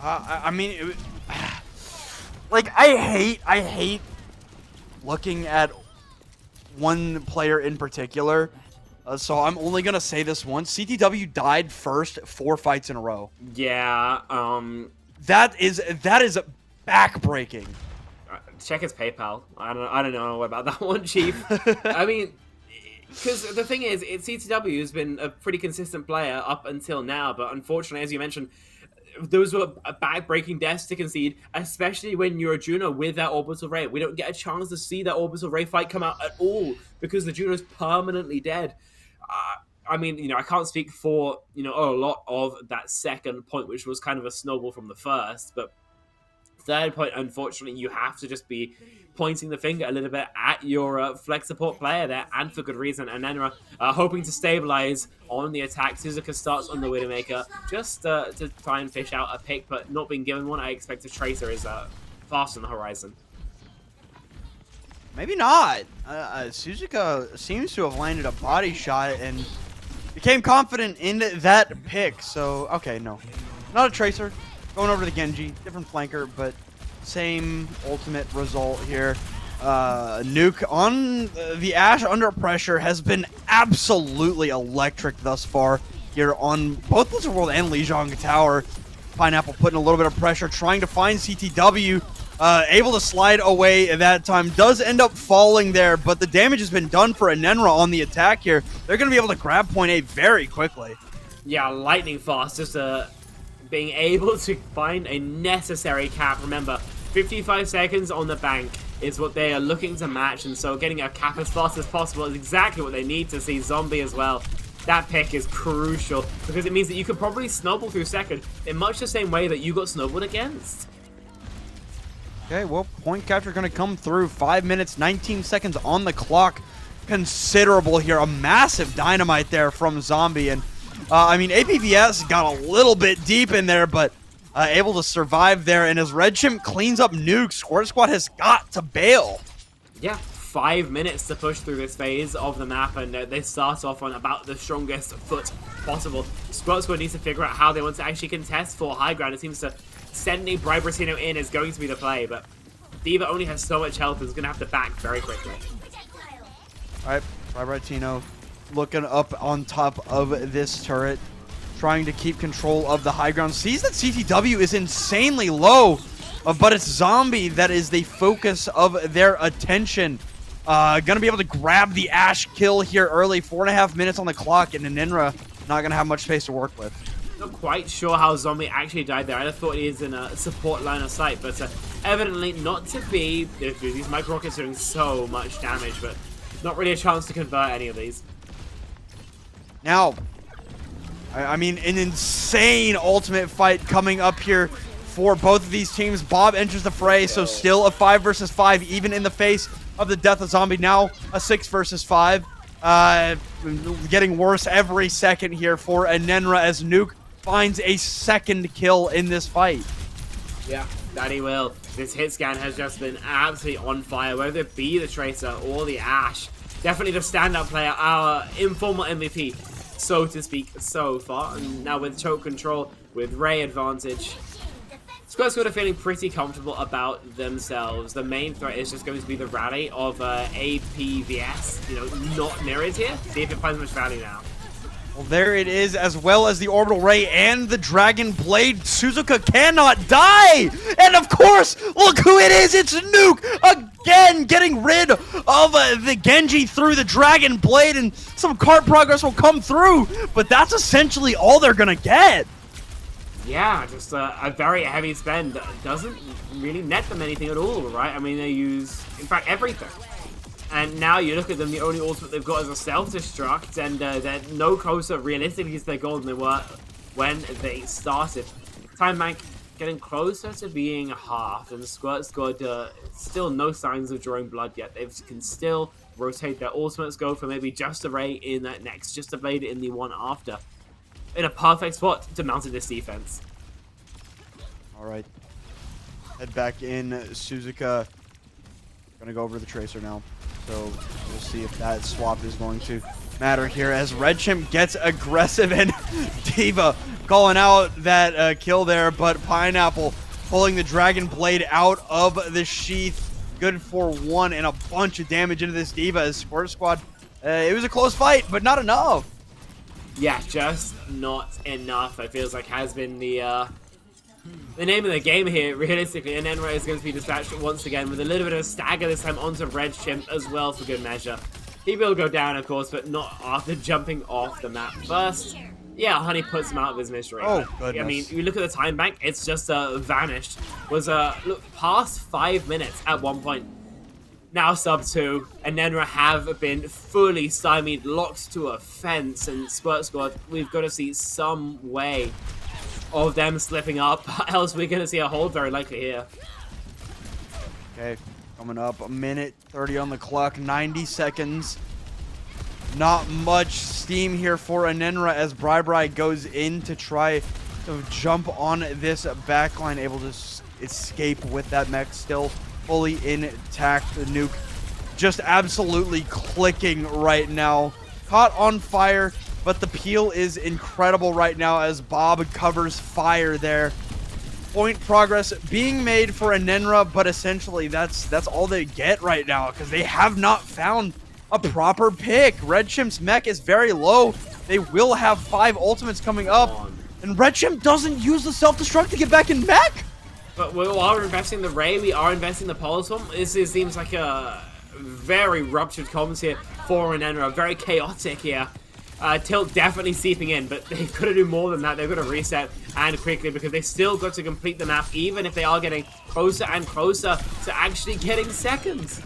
E: I mean, like, I hate looking at one player in particular. So I'm only gonna say this once. CTW died first 4 fights in a row.
D: Yeah.
E: That is backbreaking.
D: Check his PayPal. I don't know about that one, Chief. I mean, because the thing is, CTW has been a pretty consistent player up until now, but unfortunately, as you mentioned, those were back-breaking deaths to concede, especially when you're a Juno with that orbital ray. We don't get a chance to see that orbital ray fight come out at all because the Juno's permanently dead. I mean, you know, I can't speak for, you know, a lot of that second point, which was kind of a snowball from the first, but third point, unfortunately, you have to just be pointing the finger a little bit at your flex support player there, and for good reason. And Enenra hoping to stabilize on the attack. Suzuka starts on the Widowmaker just to try and fish out a pick, but not being given one. I expect a Tracer is fast on the horizon.
E: Maybe not. Suzuka seems to have landed a body shot and became confident in that pick. So, okay, no. Not a Tracer. Going over to the Genji. Different flanker, but same ultimate result here. Nuke on the Ashe under pressure has been absolutely electric thus far here on both Blizzard World and Lijiang Tower. Pineapple putting a little bit of pressure, trying to find CTW. Able to slide away at that time. Does end up falling there, but the damage has been done for Enenra on the attack here. They're going to be able to grab point A very quickly.
D: Yeah, lightning fast. Just being able to find a necessary cap. Remember, 55 seconds on the bank is what they are looking to match, and so getting a cap as fast as possible is exactly what they need to see. Zombie as well. That pick is crucial because it means that you could probably snowball through second in much the same way that you got snowballed against.
E: Okay, well, point capture going to come through. 5 minutes, 19 seconds on the clock. Considerable here. A massive dynamite there from Zombie. And, I mean, APVS got a little bit deep in there, but able to survive there. And as Red Chimp cleans up Nuke, Squirt Squad has got to bail.
D: Yeah, 5 minutes to push through this phase of the map, and they start off on about the strongest foot possible. Squirt Squad needs to figure out how they want to actually contest for high ground. It seems to sending Bribratino in is going to be the play, but D.Va only has so much health and is going to have to back very quickly.
E: Alright, Bribratino looking up on top of this turret, trying to keep control of the high ground. Sees that CTW is insanely low, but it's Zombie that is the focus of their attention. Gonna be able to grab the Ashe kill here early. 4.5 minutes on the clock, and Enenra not gonna have much space to work with.
D: Not quite sure how Zombie actually died there. I thought he is in a support line of sight, but evidently not to be. These micro rockets are doing so much damage, but not really a chance to convert any of these.
E: Now, I mean, an insane ultimate fight coming up here for both of these teams. Bob enters the fray, so still a 5 versus 5, even in the face of the death of Zombie. Now a 6 versus 5. Getting worse every second here for Enenra as Nuke finds a second kill in this fight.
D: Yeah, that he will. This hit scan has just been absolutely on fire, whether it be the Tracer or the Ashe. Definitely the standout player, our informal MVP, so to speak, so far. And now with choke control, with Ray advantage, Squirt Squad are feeling pretty comfortable about themselves. The main threat is just going to be the rally of APVS, you know, not near it here. See if it finds much value now.
E: Well, there it is, as well as the Orbital Ray and the Dragon Blade. Suzuka cannot die! And of course, look who it is! It's Nuke! Again, getting rid of the Genji through the Dragon Blade, and some cart progress will come through, but that's essentially all they're gonna get.
D: Yeah, just a very heavy spend. Doesn't really net them anything at all, right? I mean, they use, in fact, everything. And now you look at them, the only ultimate they've got is a self-destruct, and they're no closer realistically to their goal than they were when they started. Time bank getting closer to being half, and Squirt Squad still no signs of drawing blood yet. They can still rotate their ultimates, go for maybe just a Ray in that next, just a Blade in the one after. In a perfect spot to mount this defense.
E: Alright. Head back in. Suzuka gonna go over to the Tracer now. So we'll see if that swap is going to matter here as Red Chimp gets aggressive and D.Va calling out that kill there, but Pineapple pulling the Dragon Blade out of the sheath. Good for 1 and a bunch of damage into this D.Va as Squirt Squad. It was a close fight, but not enough.
D: Yeah, just not enough. It feels like has been the name of the game here, realistically. And Enenra is going to be dispatched once again with a little bit of a stagger this time onto Red Chimp as well for good measure. He will go down, of course, but not after jumping off the map first. Yeah, Honey puts him out of his misery.
E: Oh,
D: but, I mean,
E: goodness.
D: you look at the time bank, it's just vanished. Was look, past 5 minutes at one point. Now sub 2, and Enenra have been fully stymied, locked to a fence, and Squirt Squad, we've got to see some way of them slipping up, else we're going to see a hold very likely here.
E: Okay, coming up, 1:30 on the clock, 90 seconds. Not much steam here for Enenra as Bri goes in to try to jump on this backline, able to escape with that mech still fully intact. The nuke just absolutely clicking right now. Caught on fire, but the peel is incredible right now as Bob covers fire there. Point progress being made for Enenra, but essentially that's all they get right now because they have not found a proper pick. Red Chimp's mech is very low. They will have 5 ultimates coming up, and Red Chimp doesn't use the self-destruct to get back in mech.
D: But we are investing the Ray, we are investing the Pulse Bomb. This seems like a very ruptured comms here for Enenra, very chaotic here. Tilt definitely seeping in, but they've got to do more than that. They've got to reset and quickly because they still got to complete the map, even if they are getting closer and closer to actually getting seconds.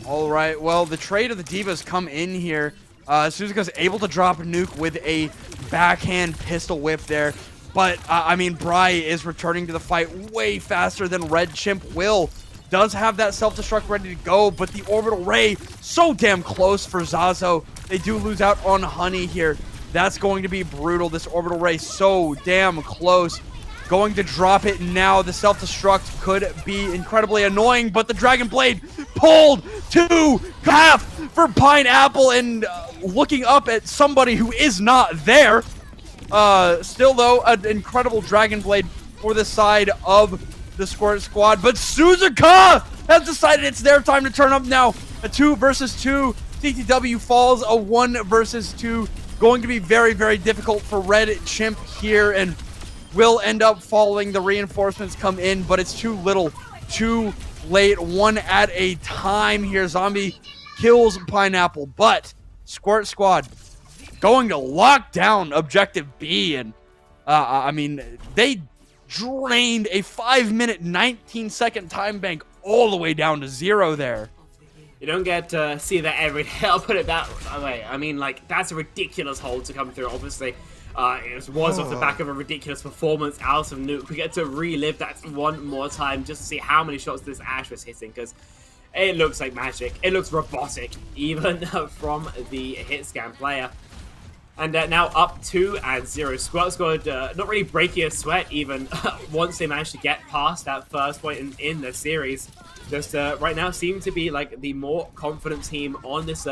E: All right, well, the trade of the Divas come in here. Suzuka's able to drop a nuke with a backhand pistol whip there. But, I mean, Bri is returning to the fight way faster than Red Chimp will. Does have that self-destruct ready to go, but the orbital ray so damn close for Zazo. They do lose out on Honey here. That's going to be brutal. This orbital ray so damn close. Going to drop it now. The self-destruct could be incredibly annoying, but the Dragon Blade pulled to half for Pineapple and looking up at somebody who is not there. Still, though, an incredible Dragon Blade for the side of the Squirt Squad, but Suzuka has decided it's their time to turn up now. A 2 versus 2. TTW falls, a 1 versus 2. Going to be very, very difficult for Red Chimp here, and will end up following. The reinforcements come in, but it's too little, too late. 1 at a time here. Zombie kills Pineapple, but Squirt Squad going to lock down Objective B, and I mean, they drained a 5-minute, 19-second time bank all the way down to 0 there.
D: You don't get to see that every day, I'll put it that way. I mean, like, that's a ridiculous hold to come through, obviously. It was off the back of a ridiculous performance out of Nuke. We get to relive that one more time just to see how many shots this Ash was hitting, because it looks like magic. It looks robotic, even from the hit scan player. And now up 2-0. Squirt Squad not really breaking a sweat even once they managed to get past that first point in the series. Just right now seem to be like the more confident team on this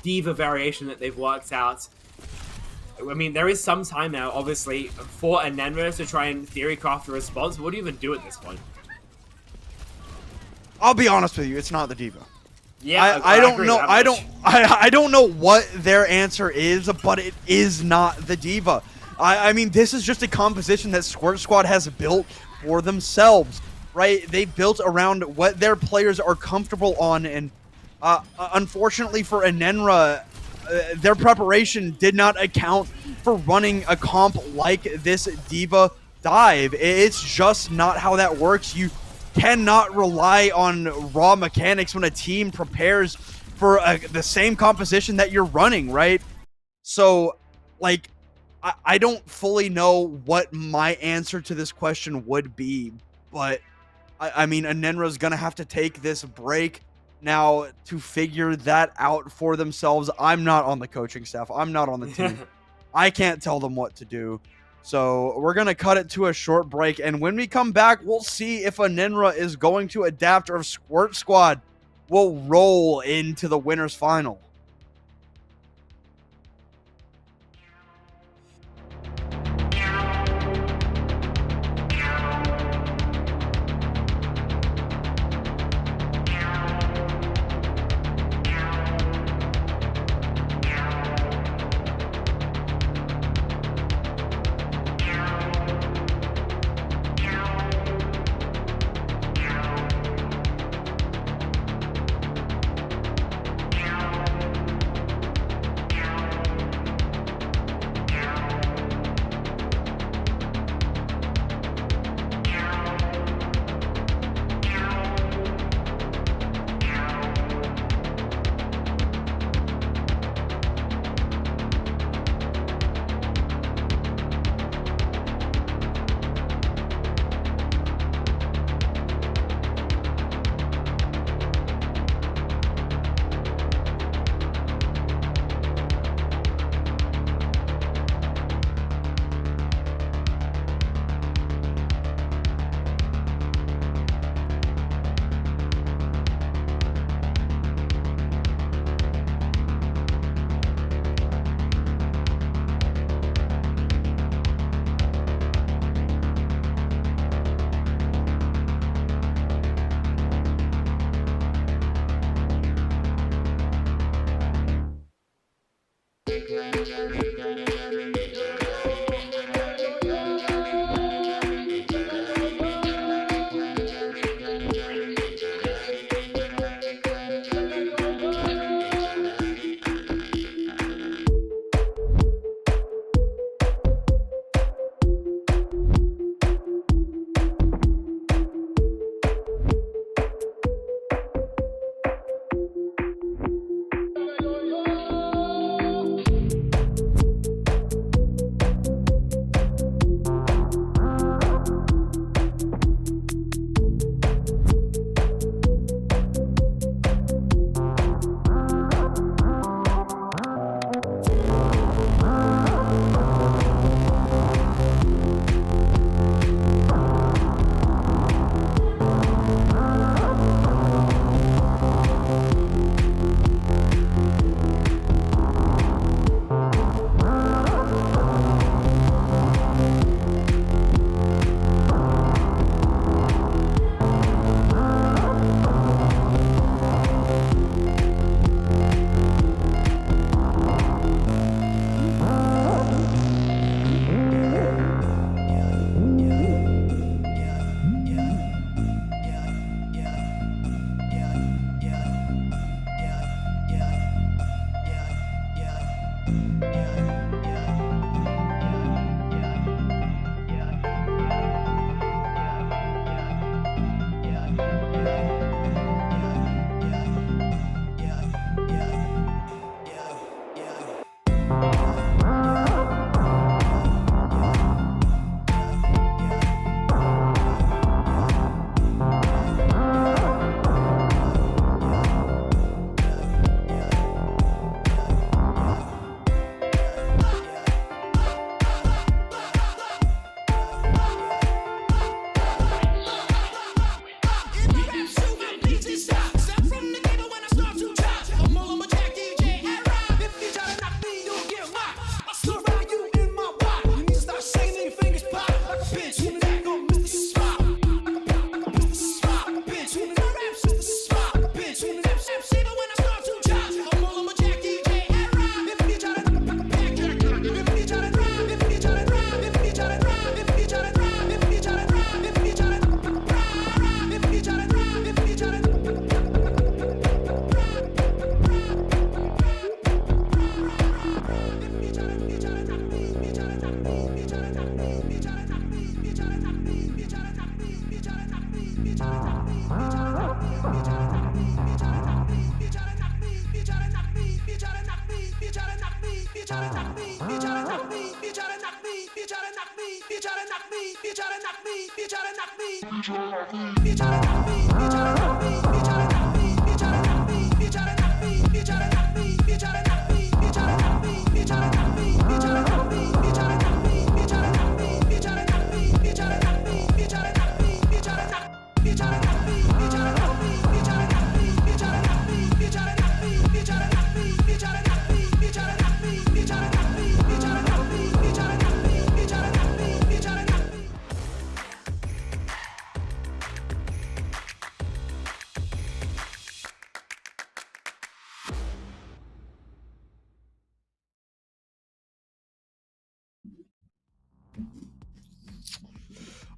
D: Diva variation that they've worked out. I mean, there is some time now, obviously, for Enenra to try and theory craft a response. What do you even do at this point?
E: I'll be honest with you, it's not the Diva.
D: Yeah,
E: I don't know. I don't know what their answer is, but it is not the Diva. I mean, this is just a composition that Squirt Squad has built for themselves, right? They built around what their players are comfortable on, and unfortunately for Enenra, their preparation did not account for running a comp like this Diva dive. It's just not how that works. You cannot rely on raw mechanics when a team prepares for the same composition that you're running, right? So, like, I don't fully know what my answer to this question would be, but I mean, Enenra's gonna have to take this break now to figure that out for themselves. I'm not on the coaching staff. I'm not on the team. I can't tell them what to do. So we're going to cut it to a short break, and when we come back, we'll see if Enenra is going to adapt or if Squirt Squad will roll into the winners final.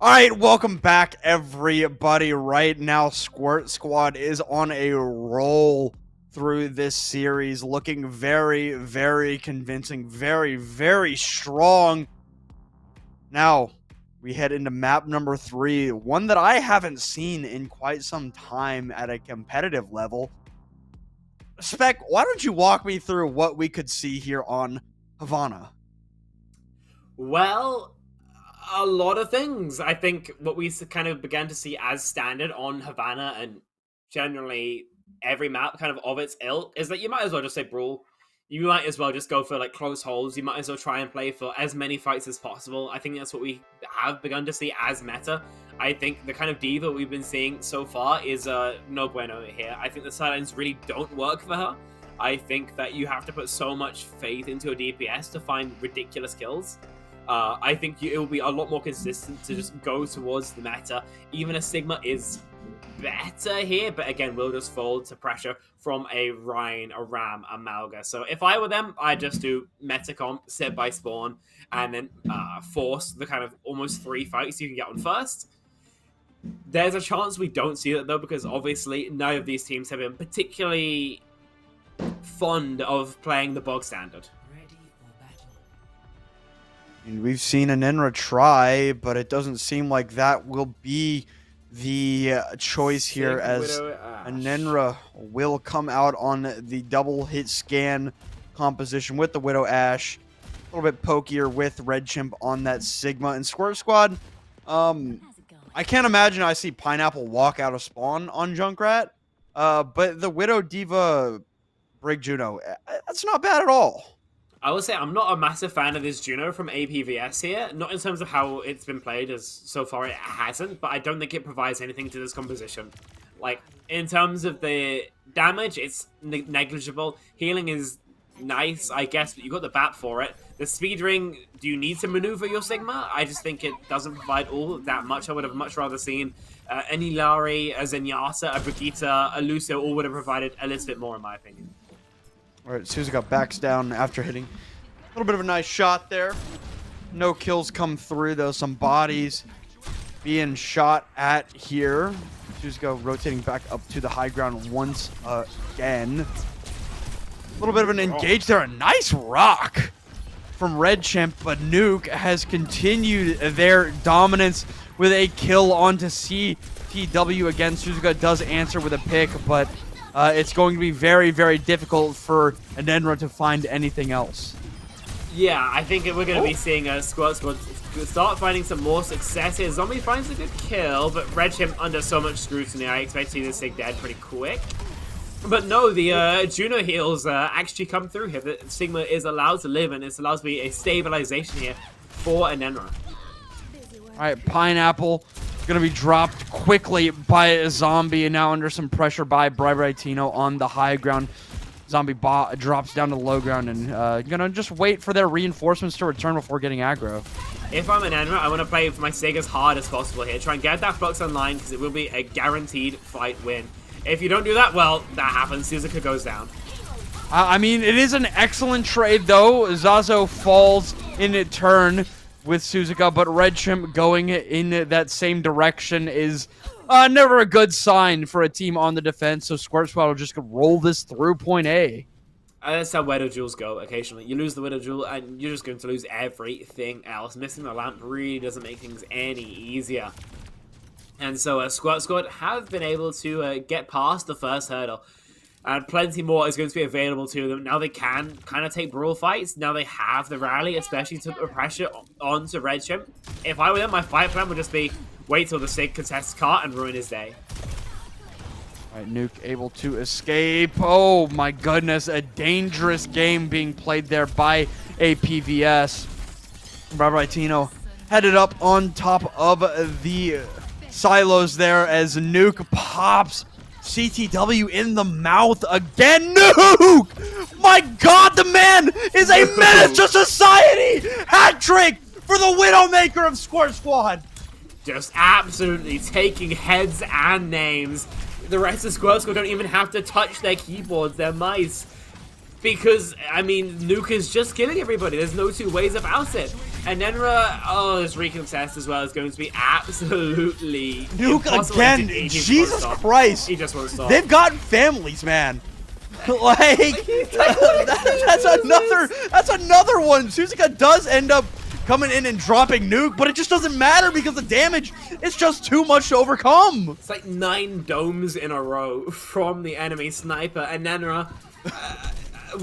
E: All right, welcome back, everybody. Right now, Squirt Squad is on a roll through this series, looking very, very convincing, very, very strong. Now, we head into map number 3, one that I haven't seen in quite some time at a competitive level. Spec, why don't you walk me through what we could see here on Havana?
D: Well, a lot of things. I think what we kind of began to see as standard on Havana and generally every map kind of its ilk is that you might as well just say brawl. You might as well just go for like close holds. You might as well try and play for as many fights as possible. I think that's what we have begun to see as meta. I think the kind of diva we've been seeing so far is no bueno here. I think the sidelines really don't work for her. I think that you have to put so much faith into a DPS to find ridiculous kills. I think it will be a lot more consistent to just go towards the meta. Even a Sigma is better here, but again, will just fall to pressure from a Ryan, a Ram, a Malga. So if I were them, I'd just do Metacomp, sit by spawn, and then force the kind of almost 3 fights you can get on first. There's a chance we don't see that though, because obviously none of these teams have been particularly fond of playing the bog standard.
E: And we've seen Enenra try, but it doesn't seem like that will be the choice here, as Enenra will come out on the double hit scan composition with the Widow Ash. A little bit pokier with Red Chimp on that Sigma. And Squirt Squad, I can't imagine I see Pineapple walk out of spawn on Junkrat, but the Widow D.Va Brig Juno, that's not bad at all.
D: I will say I'm not a massive fan of this Juno from APVS here. Not in terms of how it's been played, as so far it hasn't, but I don't think it provides anything to this composition. Like, in terms of the damage, it's negligible. Healing is nice, I guess, but you got the BAP for it. The speed ring, do you need to maneuver your Sigma? I just think it doesn't provide all that much. I would have much rather seen an Ilari, a Zenyatta, a Brigitte, a Lucio, all would have provided a little bit more in my opinion.
E: All right, Suzuka backs down after hitting a little bit of a nice shot there. No kills come through, though. Some bodies being shot at here. Suzuka rotating back up to the high ground once again. A little bit of an engage there. A nice rock from Red Chimp, but Nuke has continued their dominance with a kill onto CTW. Again, Suzuka does answer with a pick, but it's going to be very, very difficult for Enenra to find anything else.
D: Yeah, I think we're going to be seeing a Squirt Squad start finding some more success here. Zombie finds a good kill, but Red Chimp under so much scrutiny, I expect to see this Sig dead pretty quick. But no, the Juno heals actually come through here. The Sigma is allowed to live, and it's allowed to be a stabilization here for Enenra.
E: All right, Pineapple going to be dropped quickly by a Zombie, and now under some pressure by Brightino on the high ground. Zombie drops down to the low ground, and gonna just wait for their reinforcements to return before getting aggro.
D: If I'm Enenra, I want to play my Sig as hard as possible here. Try and get that Flux online, because it will be a guaranteed fight win. If you don't do that, well, that happens. Suzuka goes down.
E: I mean, it is an excellent trade, though. Zazo falls in a turn with Suzuka, but Red Chimp going in that same direction is never a good sign for a team on the defense, so Squirt Squad will just roll this through point A.
D: That's how Widow Jewels go occasionally. You lose the Widow Jewel, and you're just going to lose everything else. Missing the lamp really doesn't make things any easier. And so Squirt Squad have been able to get past the first hurdle. And plenty more is going to be available to them. Now they can kind of take brawl fights. Now they have the rally, especially to put pressure onto Red Chimp. If I were them, my fight plan would just be wait till the Sig contests cart and ruin his day.
E: All right, Nuke able to escape. Oh my goodness, a dangerous game being played there by APVS. Brightino headed up on top of the silos there as Nuke pops CTW in the mouth again. Nuke! My God, the man is a menace to society! Hat trick for the Widowmaker of Squirt Squad!
D: Just absolutely taking heads and names. The rest of Squirt Squad don't even have to touch their keyboards, their mice. Because, I mean, Nuke is just killing everybody. There's no two ways about it. And Enenra, oh, this recontest as well is going to be absolutely
E: Nuke
D: impossible.
E: again, Jesus Christ.
D: He just won't stop.
E: They've got families, man. Like, that's another one. Suzuka does end up coming in and dropping Nuke, but it just doesn't matter because the damage is just too much to overcome.
D: It's like 9 domes in a row from the enemy sniper, and Enenra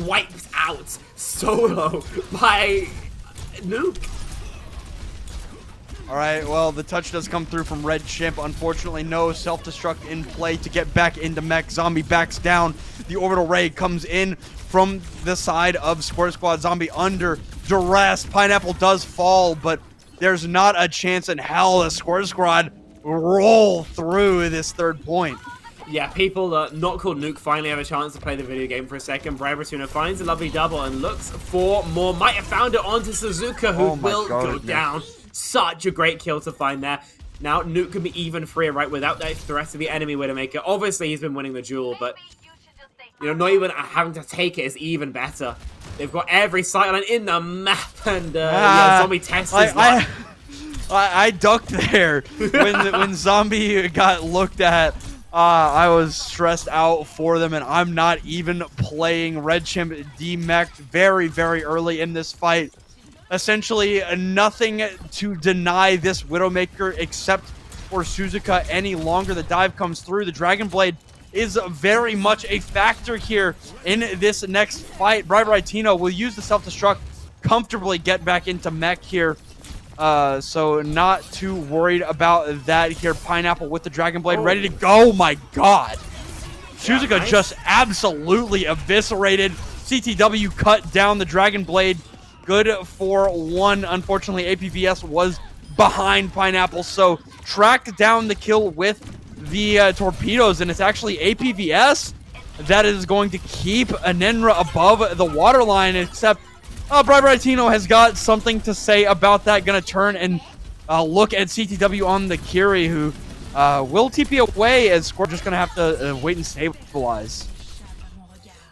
D: wiped out solo by Nuke.
E: All right, well, the touch does come through from Red Chimp. Unfortunately, no self-destruct in play to get back into mech. Zombie backs down. The orbital ray comes in from the side of Squirt Squad. Zombie under duress. Pineapple does fall, but there's not a chance in hell that Squirt Squad roll through this third point.
D: Yeah, people not called Nuke finally have a chance to play the video game for a second. Brightino finds a lovely double and looks for more. Might have found it onto Suzuka, who will go down. Such a great kill to find there. Now Nuke can be even freer, right, without the rest of the enemy Widowmaker. Obviously, he's been winning the duel, but, you know, not even having to take it is even better. They've got every sightline in the map, and yeah, Zombie tests his luck.
E: I ducked there when Zombie got looked at. I was stressed out for them, and I'm not even playing. Red Chimp demeched very, very early in this fight. Essentially, nothing to deny this Widowmaker except for Suzuka any longer. The dive comes through. The Dragon Blade is very much a factor here in this next fight. Briberitino will use the self-destruct, comfortably get back into mech here. So not too worried about that here. Pineapple with the Dragon Blade ready to go. My God. Suzuka nice. Just absolutely eviscerated. CTW cut down the Dragon Blade. Good for one. Unfortunately, APVS was behind Pineapple, so tracked down the kill with the torpedoes, and it's actually APVS that is going to keep Enenra above the waterline, except Briberitino has got something to say about that. Gonna turn and look at CTW on the Kiri, who will TP away, as Squirt just gonna have to wait and stabilize.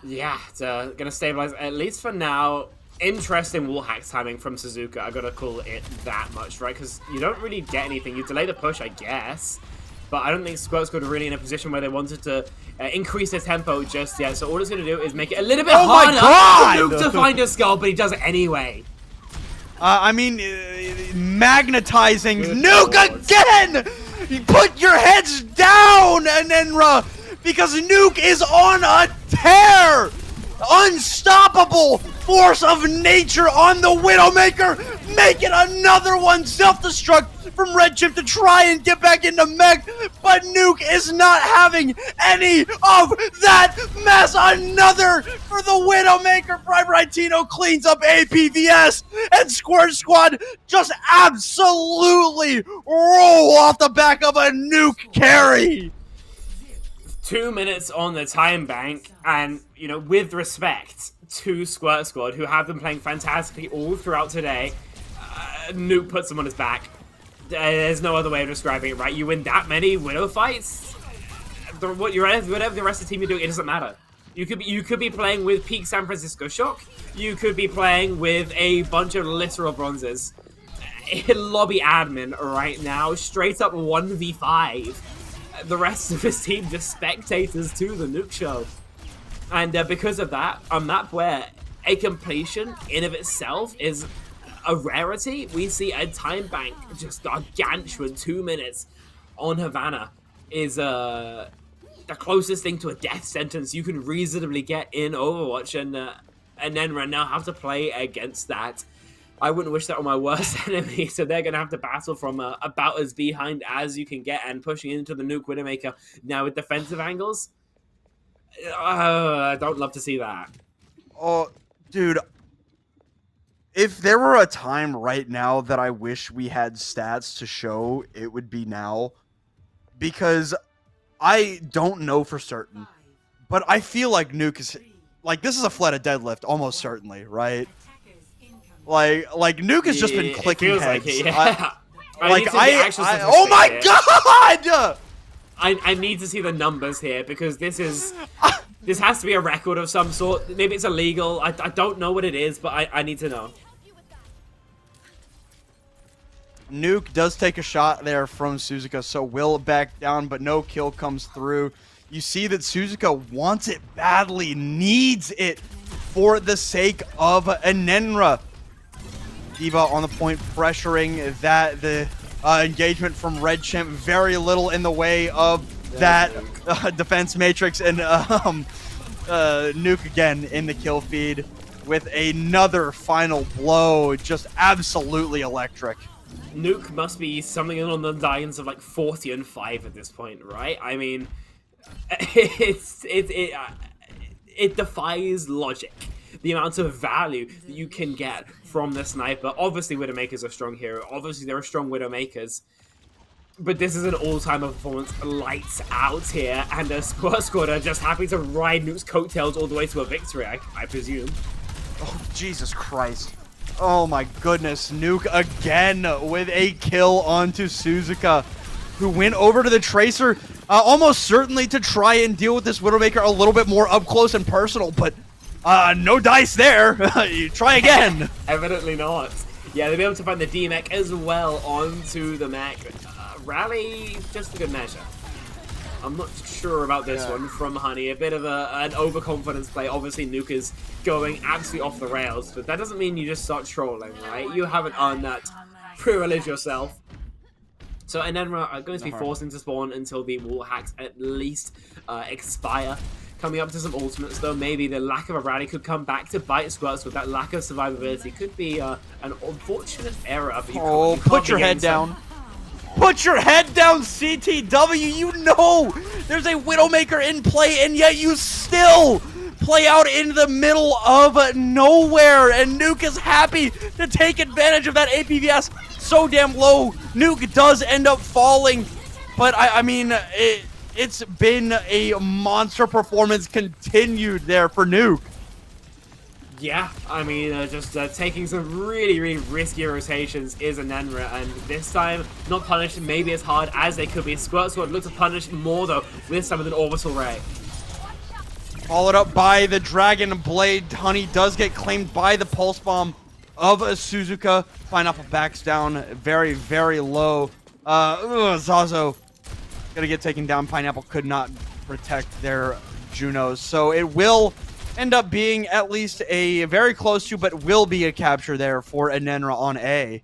D: Yeah, it's gonna stabilize, at least for now. Interesting wall hack timing from Suzuka, I gotta call it that much, right? Because you don't really get anything. You delay the push, I guess, but I don't think Squirt's got really in a position where they wanted to increase their tempo just yet. So all it's gonna do is make it a little bit harder for Nuke to find a skull, but he does it anyway.
E: I mean, magnetizing Nuke again! Put your heads down, Enenra, because Nuke is on a tear! Unstoppable force of nature on the Widowmaker, making another one self-destruct from Red Chimp to try and get back into mech, but Nuke is not having any of that mess. Another for the Widowmaker. Briberitino cleans up APVS, and Squirt Squad just absolutely roll off the back of a Nuke carry.
D: 2 minutes on the time bank, and, you know, with respect to Squirt Squad, who have been playing fantastically all throughout today, Nuke puts them on his back. There's no other way of describing it, right? You win that many Widow fights, whatever the rest of the team you're doing, it doesn't matter. You could be playing with peak San Francisco Shock. You could be playing with a bunch of literal bronzes. Lobby admin right now, straight up 1v5. The rest of his team just spectators to the Nuke show. And because of that, a map where a completion in of itself is a rarity, we see a time bank just gargantuan 2 minutes on Havana is the closest thing to a death sentence you can reasonably get in Overwatch, and Enenra now have to play against that. I wouldn't wish that on my worst enemy, so they're going to have to battle from about as behind as you can get, and pushing into the Nuke Widowmaker now with defensive angles. I don't love to see that.
E: Oh, dude. If there were a time right now that I wish we had stats to show, it would be now. Because I don't know for certain, but I feel like Nuke is... Like, this is a flat of deadlift, almost certainly, right? Like Nuke has just been clicking heads.
D: Like it, yeah.
E: Oh my God!
D: I need to see the numbers here, because this has to be a record of some sort. Maybe it's illegal. I don't know what it is, but I need to know.
E: Nuke does take a shot there from Suzuka, so will back down, but no kill comes through. You see that Suzuka wants it badly, needs it for the sake of Enenra. Diva on the point, pressuring that the engagement from Red Chimp. Very little in the way of that defense matrix, and Nuke again in the kill feed with another final blow. Just absolutely electric.
D: Nuke must be something along the lines of like 40-5 at this point, right? I mean, it defies logic. The amount of value that you can get from the sniper. Obviously, Widowmakers are strong here. Obviously, there are strong Widowmakers. But this is an all-timer performance. Lights out here. And the Squirt Squad are just happy to ride Nuke's coattails all the way to a victory, I presume.
E: Oh, Jesus Christ. Oh, my goodness. Nuke again with a kill onto Suzuka. who went over to the Tracer almost certainly to try and deal with this Widowmaker a little bit more up close and personal, but no dice there. You try again.
D: Evidently not. Yeah, they'll be able to find the D-Mech as well onto the mech. Rally, just a good measure. I'm not sure about this one from Honey. A bit of an overconfidence play. Obviously, Nuke is going absolutely off the rails, but that doesn't mean you just start trolling, right? You haven't earned that privilege yourself. So Enenra are going to be forced into spawn until the wall hacks at least expire. Coming up to some ultimates, though, maybe the lack of a rally could come back to bite Squirts with that lack of survivability. Could be an unfortunate error. But you
E: put your head down. Put your head down, CTW. You know there's a Widowmaker in play, and yet you still play out in the middle of nowhere. And Nuke is happy to take advantage of that APVS so damn low. Nuke does end up falling, but I mean, it's been a monster performance continued there for Nuke.
D: Yeah, I mean, just taking some really, really risky rotations is Enenra, and this time not punished maybe as hard as they could be. Squirt Squad look to punish more, though, this time with an Orbital Ray.
E: Followed up by the Dragon Blade. Honey does get claimed by the Pulse Bomb of Suzuka. Pineapple backs down very, very low. Zazo gonna get taken down. Pineapple could not protect their Junos, so it will end up being at least a very close to, but will be a capture there for Enenra on A.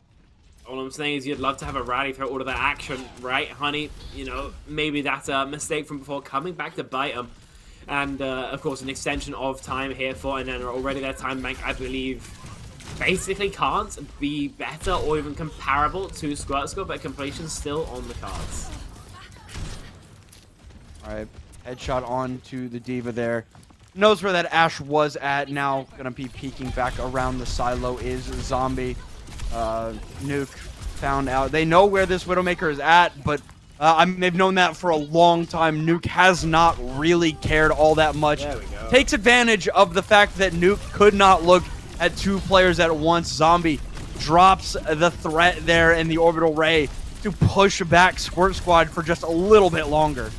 D: All I'm saying is you'd love to have a rally through all of that action, right, Honey? You know, maybe that's a mistake from before coming back to bite them. And, of course, an extension of time here for Enenra. Already their time bank, I believe, basically can't be better or even comparable to Squirt Squad, but completion's still on the cards.
E: All right, headshot on to the Diva there. Knows where that Ash was at. Now gonna be peeking back around the silo is Zombie. Nuke found out. They know where this Widowmaker is at, but I mean, they've known that for a long time. Nuke has not really cared all that much.
D: There we go.
E: Takes advantage of the fact that Nuke could not look at two players at once. Zombie drops the threat there in the Orbital Ray to push back Squirt Squad for just a little bit longer.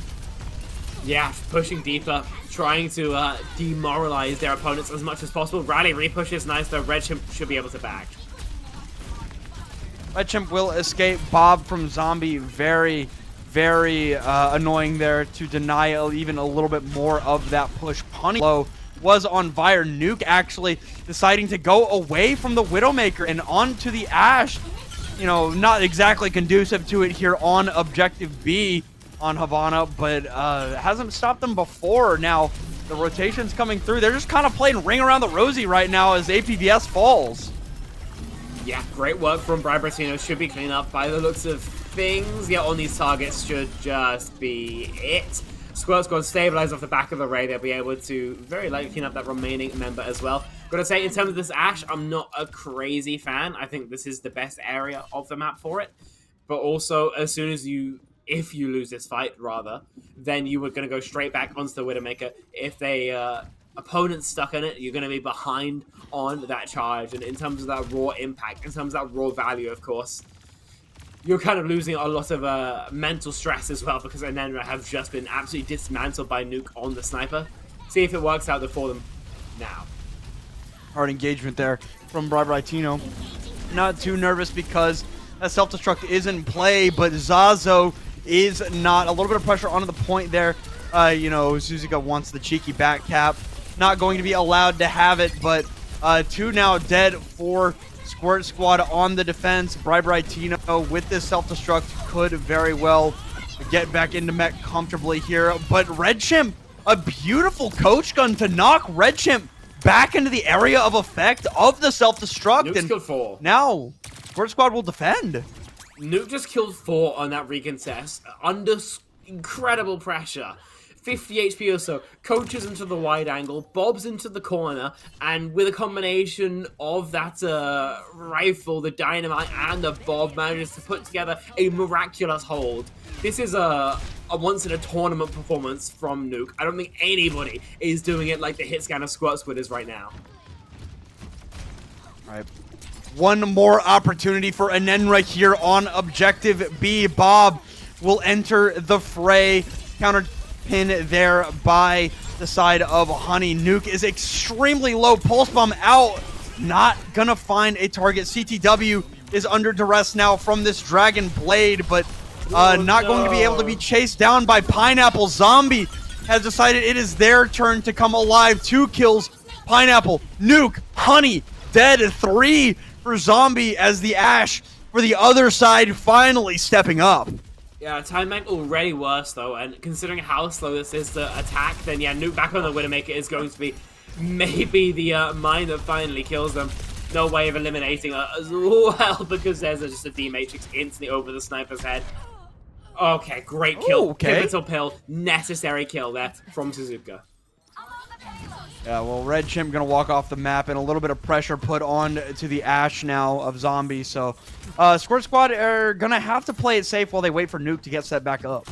D: Yeah, pushing deeper, trying to demoralize their opponents as much as possible. Rally repush is nice, though. Red Chimp should be able to back.
E: Red Chimp will escape. Bob from Zombie, very, very annoying there to deny even a little bit more of that push. Punny low was on Fire. Nuke actually deciding to go away from the Widowmaker and onto the Ash. You know, not exactly conducive to it here on Objective B on Havana, but hasn't stopped them before. Now the rotation's coming through. They're just kind of playing ring around the rosy right now as APVS falls.
D: Yeah, great work from Bribratino. Should be cleaned up by the looks of things. Yeah, on these targets should just be it. Squirt Squad stabilize off the back of the Ray. They'll be able to very likely clean up that remaining member as well. Gotta say, in terms of this Ash, I'm not a crazy fan. I think this is the best area of the map for it. But also, as soon as if you lose this fight, rather, then you were going to go straight back onto the Widowmaker. If they opponent's stuck in it, you're going to be behind on that charge. And in terms of that raw impact, in terms of that raw value, of course, you're kind of losing a lot of mental stress as well, because Enenra have just been absolutely dismantled by Nuke on the sniper. See if it works out for them now.
E: Hard engagement there from Bribratino. Not too nervous because that self-destruct is in play, but Zazo is not. A little bit of pressure onto the point there. You know, Suzuka wants the cheeky back cap. Not going to be allowed to have it, but two now dead for Squirt Squad on the defense. Bribratino with this self-destruct could very well get back into mech comfortably here. But Red Chimp, a beautiful coach gun to knock Red Chimp back into the area of effect of the self-destruct.
D: Nuke's killed 4.
E: Now, Squirt Squad will defend.
D: Nuke just killed 4 on that recontest under incredible pressure. 50 HP or so, coaches into the wide angle, bobs into the corner, and with a combination of that rifle, the dynamite, and the bob, manages to put together a miraculous hold. This is a once-in-a-tournament performance from Nuke. I don't think anybody is doing it like the hit scanner Squirt Squad is right now.
E: All right. One more opportunity for Enenra here on Objective B. Bob will enter the fray. Counter pin there by the side of Honey. Nuke is extremely low. Pulse Bomb out. Not gonna find a target. CTW is under duress now from this Dragon Blade, but not going to be able to be chased down by Pineapple. Zombie has decided it is their turn to come alive. 2 kills. Pineapple, Nuke, Honey, dead. 3 for Zombie as the Ash for the other side finally stepping up.
D: Yeah, time bank already worse though, and considering how slow this is to attack, then yeah, Nuke back on the Widowmaker is going to be maybe the mine that finally kills them. No way of eliminating her as well, because there's just a D-Matrix instantly over the sniper's head. Okay, great kill.
E: Okay.
D: Pivotal pill, necessary kill there from Suzuka.
E: Yeah, well, Red Chimp gonna walk off the map, and a little bit of pressure put on to the Ash now of Zombie. So, Squirt Squad are gonna have to play it safe while they wait for Nuke to get set back up.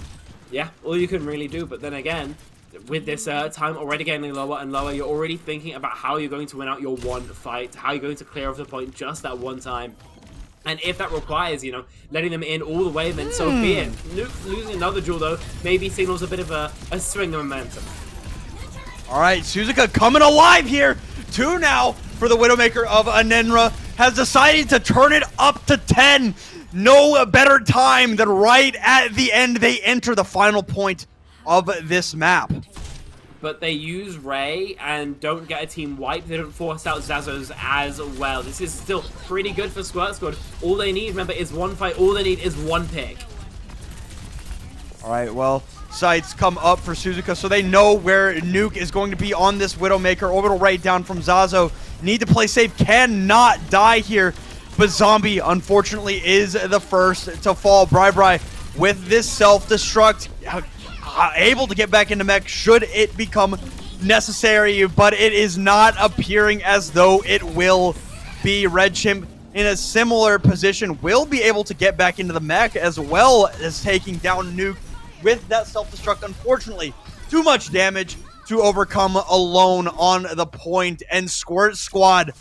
D: Yeah, all you can really do. But then again, with this time already getting lower and lower, you're already thinking about how you're going to win out your one fight, how you're going to clear off the point just that one time. And if that requires, you know, letting them in all the way, then so be it. Nuke losing another duel, though, maybe signals a bit of a swing of momentum.
E: All right, Suzuka coming alive here. 2 now for the Widowmaker of Enenra. Has decided to turn it up to 10. No better time than right at the end. They enter the final point of this map.
D: But they use Ray and don't get a team wipe. They don't force out Zazos as well. This is still pretty good for Squirt Squad. All they need, remember, is one fight. All they need is one pick.
E: All right, well, sights come up for Suzuka, so they know where Nuke is going to be on this Widowmaker. Orbital Ray down from Zazo. Need to play safe. Cannot die here. But Zombie, unfortunately, is the first to fall. Bri with this self-destruct, able to get back into mech should it become necessary, but it is not appearing as though it will be. Red Chimp in a similar position will be able to get back into the mech as well as taking down Nuke with that self-destruct. Unfortunately, too much damage to overcome alone on the point, and Squirt Squad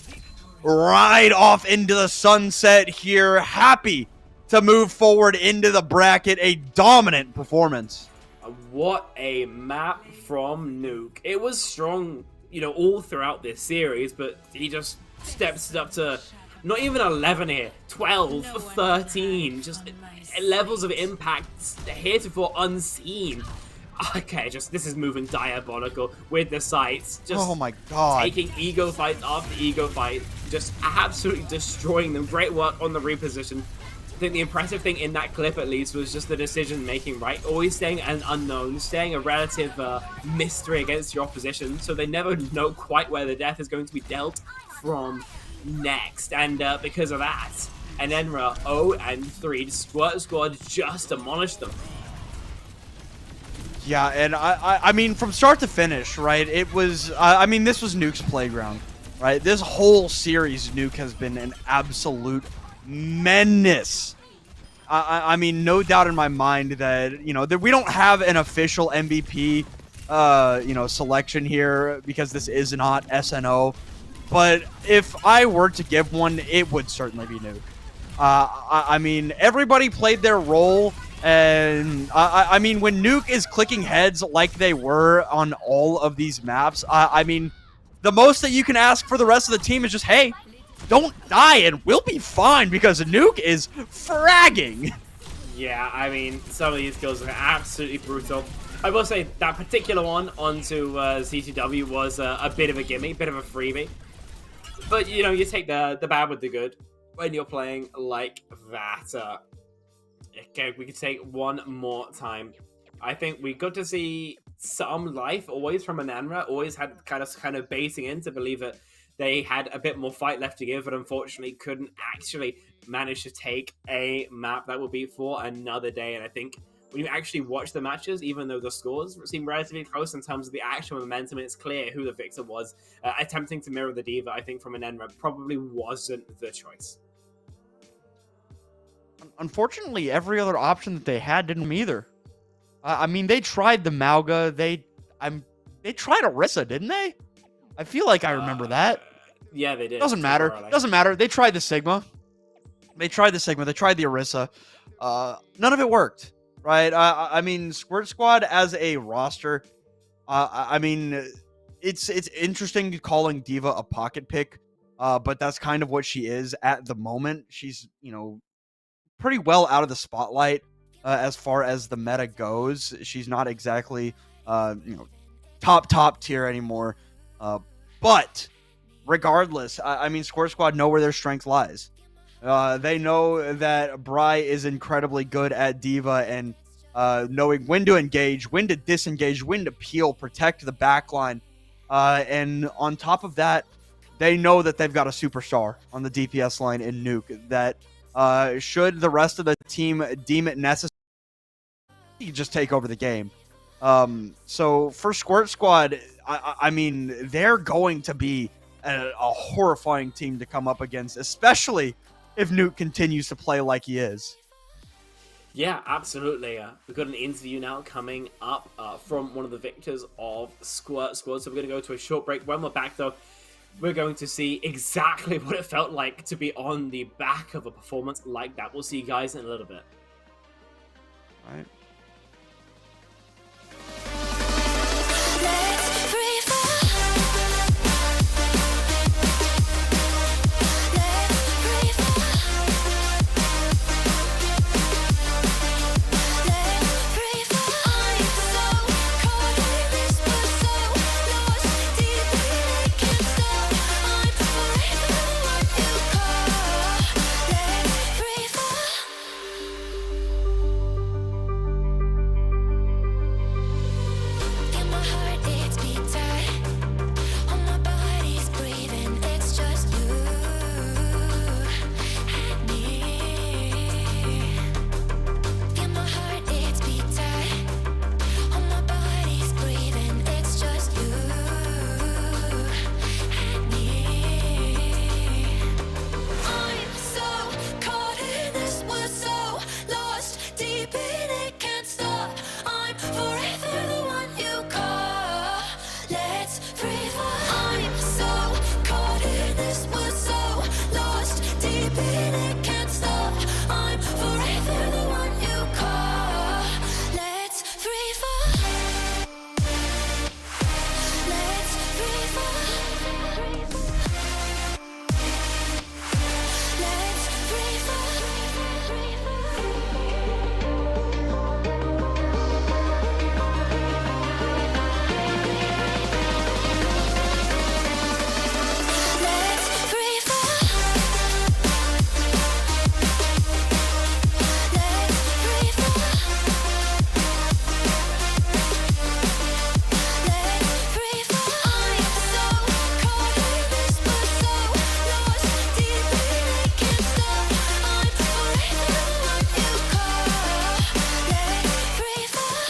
E: right off into the sunset here, happy to move forward into the bracket. A dominant performance.
D: What a map from Nuke. It was strong, you know, all throughout this series, but he just steps it up to not even 11 here, 12, 13, just levels of impact heretofore unseen. Okay, this is moving diabolical with the sights. Just
E: oh my god.
D: Taking ego fights after ego fight, just absolutely destroying them. Great work on the reposition. I think the impressive thing in that clip, at least, was just the decision making, right? Always staying an unknown, staying a relative mystery against your opposition, so they never know quite where the death is going to be dealt from next. And because of that, Enenra 0-3, Squirt Squad just demolished them.
E: Yeah, and I mean, from start to finish, right, it was, I mean, this was Nuke's playground, right? This whole series, Nuke has been an absolute menace. I mean, no doubt in my mind that, you know, that we don't have an official MVP, you know, selection here because this is not SNO. But if I were to give one, it would certainly be Nuke. I mean, everybody played their role. And I mean, when Nuke is clicking heads like they were on all of these maps, I mean, the most that you can ask for the rest of the team is just, hey, don't die and we'll be fine, because Nuke is fragging.
D: Yeah, I mean, some of these kills are absolutely brutal. I will say that particular one onto CTW was a bit of a gimme, bit of a freebie. But, you know, you take the bad with the good when you're playing like that. Okay, we could take one more time. I think we got to see some life always from Enenra. Always had kind of baiting in to believe that they had a bit more fight left to give, but unfortunately couldn't actually manage to take a map that would be for another day. And I think when you actually watch the matches, even though the scores seem relatively close in terms of the actual momentum, it's clear who the victor was. Attempting to mirror the Diva, I think, from Enenra probably wasn't the choice.
E: Unfortunately, every other option that they had didn't either. I mean, they tried the Mauga. They tried Orisa, didn't they? I feel like I remember that.
D: Yeah, they did.
E: Doesn't matter. Doesn't matter. They tried the Sigma. They tried the Orisa. None of it worked. right? I mean, Squirt Squad as a roster, I mean, it's interesting calling Diva a pocket pick, but that's kind of what she is at the moment. She's, pretty well out of the spotlight as far as the meta goes. She's not exactly, top tier anymore. But regardless, I mean, Squirt Squad know where their strength lies. They know that Bri is incredibly good at Diva and knowing when to engage, when to disengage, when to peel, protect the backline. And on top of that, they know that they've got a superstar on the DPS line in Nuke that should the rest of the team deem it necessary, you just take over the game. So for Squirt Squad, I mean, they're going to be a horrifying team to come up against, especially if Nuke continues to play like he is.
D: Yeah, absolutely. We've got an interview now coming up from one of the victors of Squirt Squad. So we're going to go to a short break. When we're back, though, we're going to see exactly what it felt like to be on the back of a performance like that. We'll see you guys in a little bit.
E: All right.
B: Let's free fall. Let's free fall. Let's free fall. I'm so caught in this, but so lost deep in it, can't stop. I'm forever what you call. Let's free fall. Feel my heart, it's beat tight. All my body's breathing, it's just you and me. Feel my heart, it's beat tight. All my body's breathing, it's just you and me. I'm so caught in this, we're so lost deep in it, can't stop. I'm forever the one you call. Let's free fall. I'm so caught in this, we're so lost deep in it, can't stop. I'm forever the one you call. Let's free fall. Let's free fall. Let's free Let's free fall. Let's free fall. Let's free fall. I'm so caught in this, but so lost deep in it, can't stop. I'm forever what you call. Let's free fall.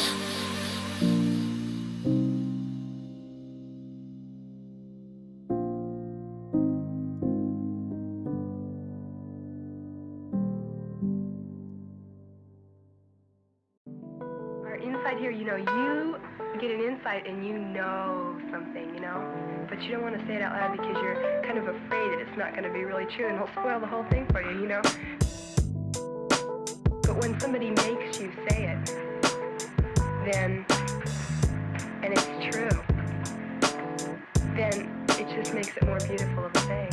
F: Our insight here, you get an insight and you know something, but you don't want to say it out loud because you're kind of afraid that it's not going to be really true and it'll spoil the whole thing for you, But when somebody makes you say it, then, and it's true, then it just makes it more beautiful of a thing.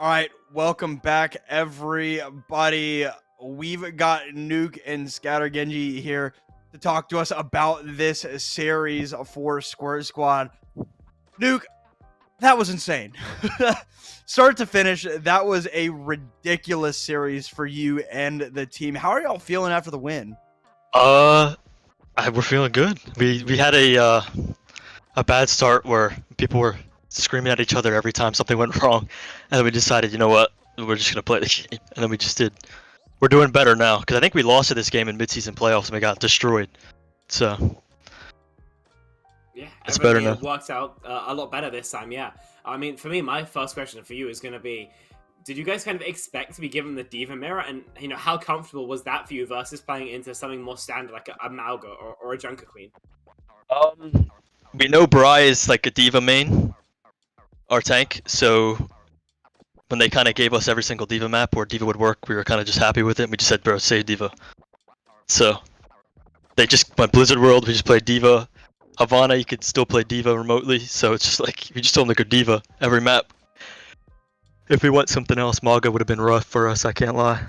E: All right, welcome back, everybody. We've got Nuke and Scatter Genji here to talk to us about this series for Squirt Squad. Nuke, that was insane. Start to finish, that was a ridiculous series for you and the team. How are y'all feeling after the win?
G: We're feeling good. We had a bad start where people were screaming at each other every time something went wrong, and then we decided, you know what, we're just gonna play the game, and then we just did. We're doing better now because I think we lost to this game in midseason playoffs and we got destroyed. So
D: Yeah,
G: it's better now.
D: It worked out a lot better this time. Yeah, I mean, for me, my first question for you is going to be: did you guys kind of expect to be given the Diva mirror, and how comfortable was that for you versus playing into something more standard like a Malga or a Junker Queen?
G: We know Bri is like a Diva main, our tank, so when they kind of gave us every single Diva map where Diva would work, we were kind of just happy with it. We just said, bro, say Diva. So they just went Blizzard World, we just played Diva. Havana, you could still play Diva remotely, so it's just like, we just told them to go Diva every map. If we went something else, Malga would have been rough for us, I can't lie.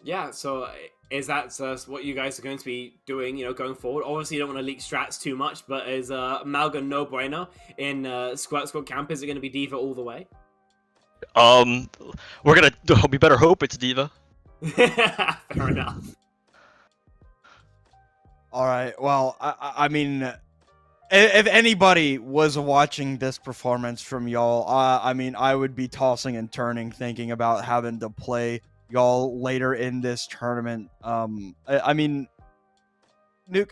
D: Yeah, so is that what you guys are going to be doing, going forward? Obviously, you don't want to leak strats too much, but is Malga no bueno in Squirt Squad camp? Is it going to be Diva all the way?
G: We better hope it's Diva.
D: Fair enough.
E: All right, well, I mean, if anybody was watching this performance from y'all, I mean, I would be tossing and turning thinking about having to play y'all later in this tournament. I mean, Nuke,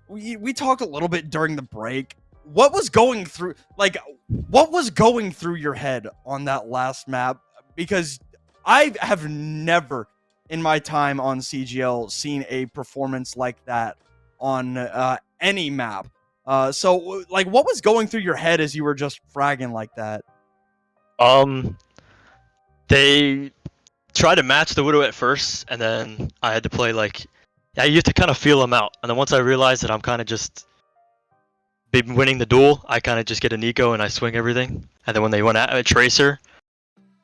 E: we talked a little bit during the break. What was going through your head on that last map? Because I have never in my time on CGL seen a performance like that on any map. So like, what was going through your head as you were just fragging like that?
G: They tried to match the Widow at first, and then I had to play you have to kind of feel them out. And then once I realized that I'm kind of just been winning the duel, I kind of just get an eco and I swing everything. And then when they went at a Tracer,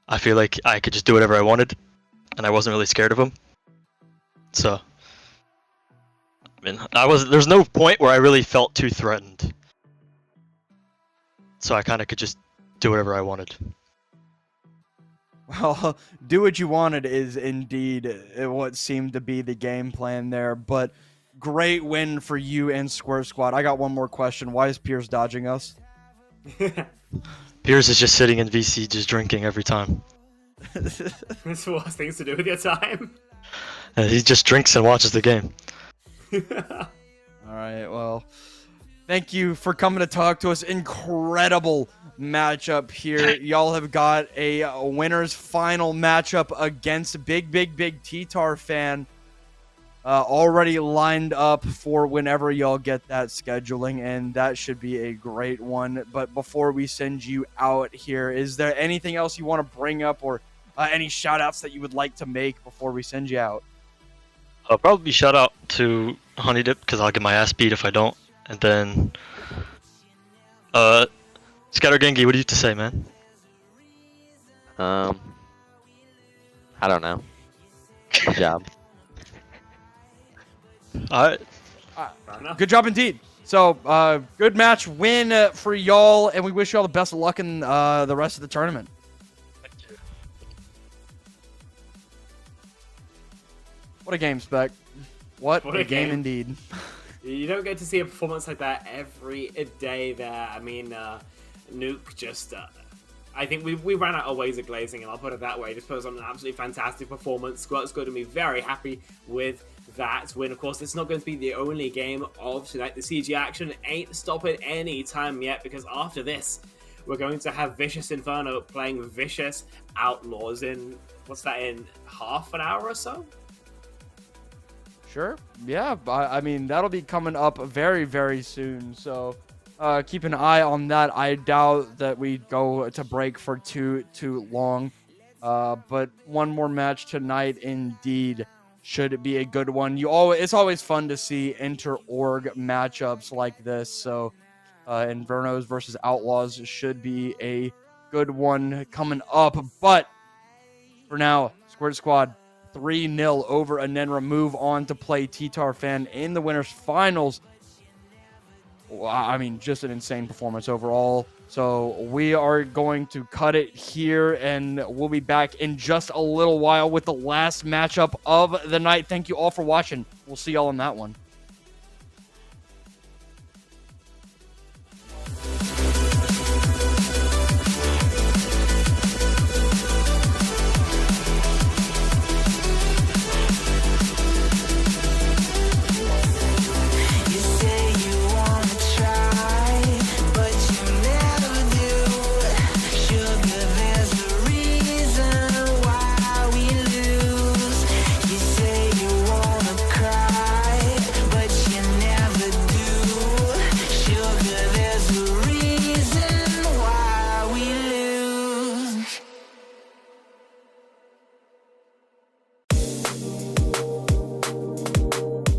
G: I feel like I could just do whatever I wanted, and I wasn't really scared of them. So, I mean, there's no point where I really felt too threatened. So I kind of could just do whatever I wanted.
E: Well, do what you wanted is indeed what seemed to be the game plan there, but great win for you and Squirt Squad. I got one more question. Why is Piers dodging us?
G: Piers is just sitting in VC just drinking every time.
D: That's the worst things to do with your time.
G: And he just drinks and watches the game.
E: All right, well, thank you for coming to talk to us. Incredible matchup here. Y'all have got a winner's final matchup against big T-Tar fan already lined up for whenever y'all get that scheduling, and that should be a great one. But before we send you out here, is there anything else you want to bring up, or any shout outs that you would like to make before we send you out?
G: I'll probably shout out to Honey Dip because I'll get my ass beat if I don't. And then, Scatter Gengi, what do you have to say, man?
H: I don't know. Good job.
G: Alright.
E: Good job indeed. So, good match win for y'all, and we wish y'all the best of luck in the rest of the tournament. What a game, Spec. What a game indeed.
D: You don't get to see a performance like that every day there. I mean, Nuke just... I think we ran out of ways of glazing, and I'll put it that way. Just put on an absolutely fantastic performance. Squirt's going to be very happy with that win. Of course, it's not going to be the only game of tonight. The CG action ain't stopping any time yet, because after this, we're going to have Vicious Inferno playing Vicious Outlaws in, what's that, in half an hour or so?
E: Sure. Yeah, I mean, that'll be coming up very soon. So keep an eye on that. I doubt that we go to break for too long. But one more match tonight indeed should be a good one. It's always fun to see inter-org matchups like this. So Infernos versus Outlaws should be a good one coming up. But for now, Squirt Squad 3-0 over Enenra. Move on to play T-Tar Fan in the winners finals. I mean, just an insane performance overall. So we are going to cut it here, and we'll be back in just a little while with the last matchup of the night. Thank you all for watching. We'll see y'all on that one.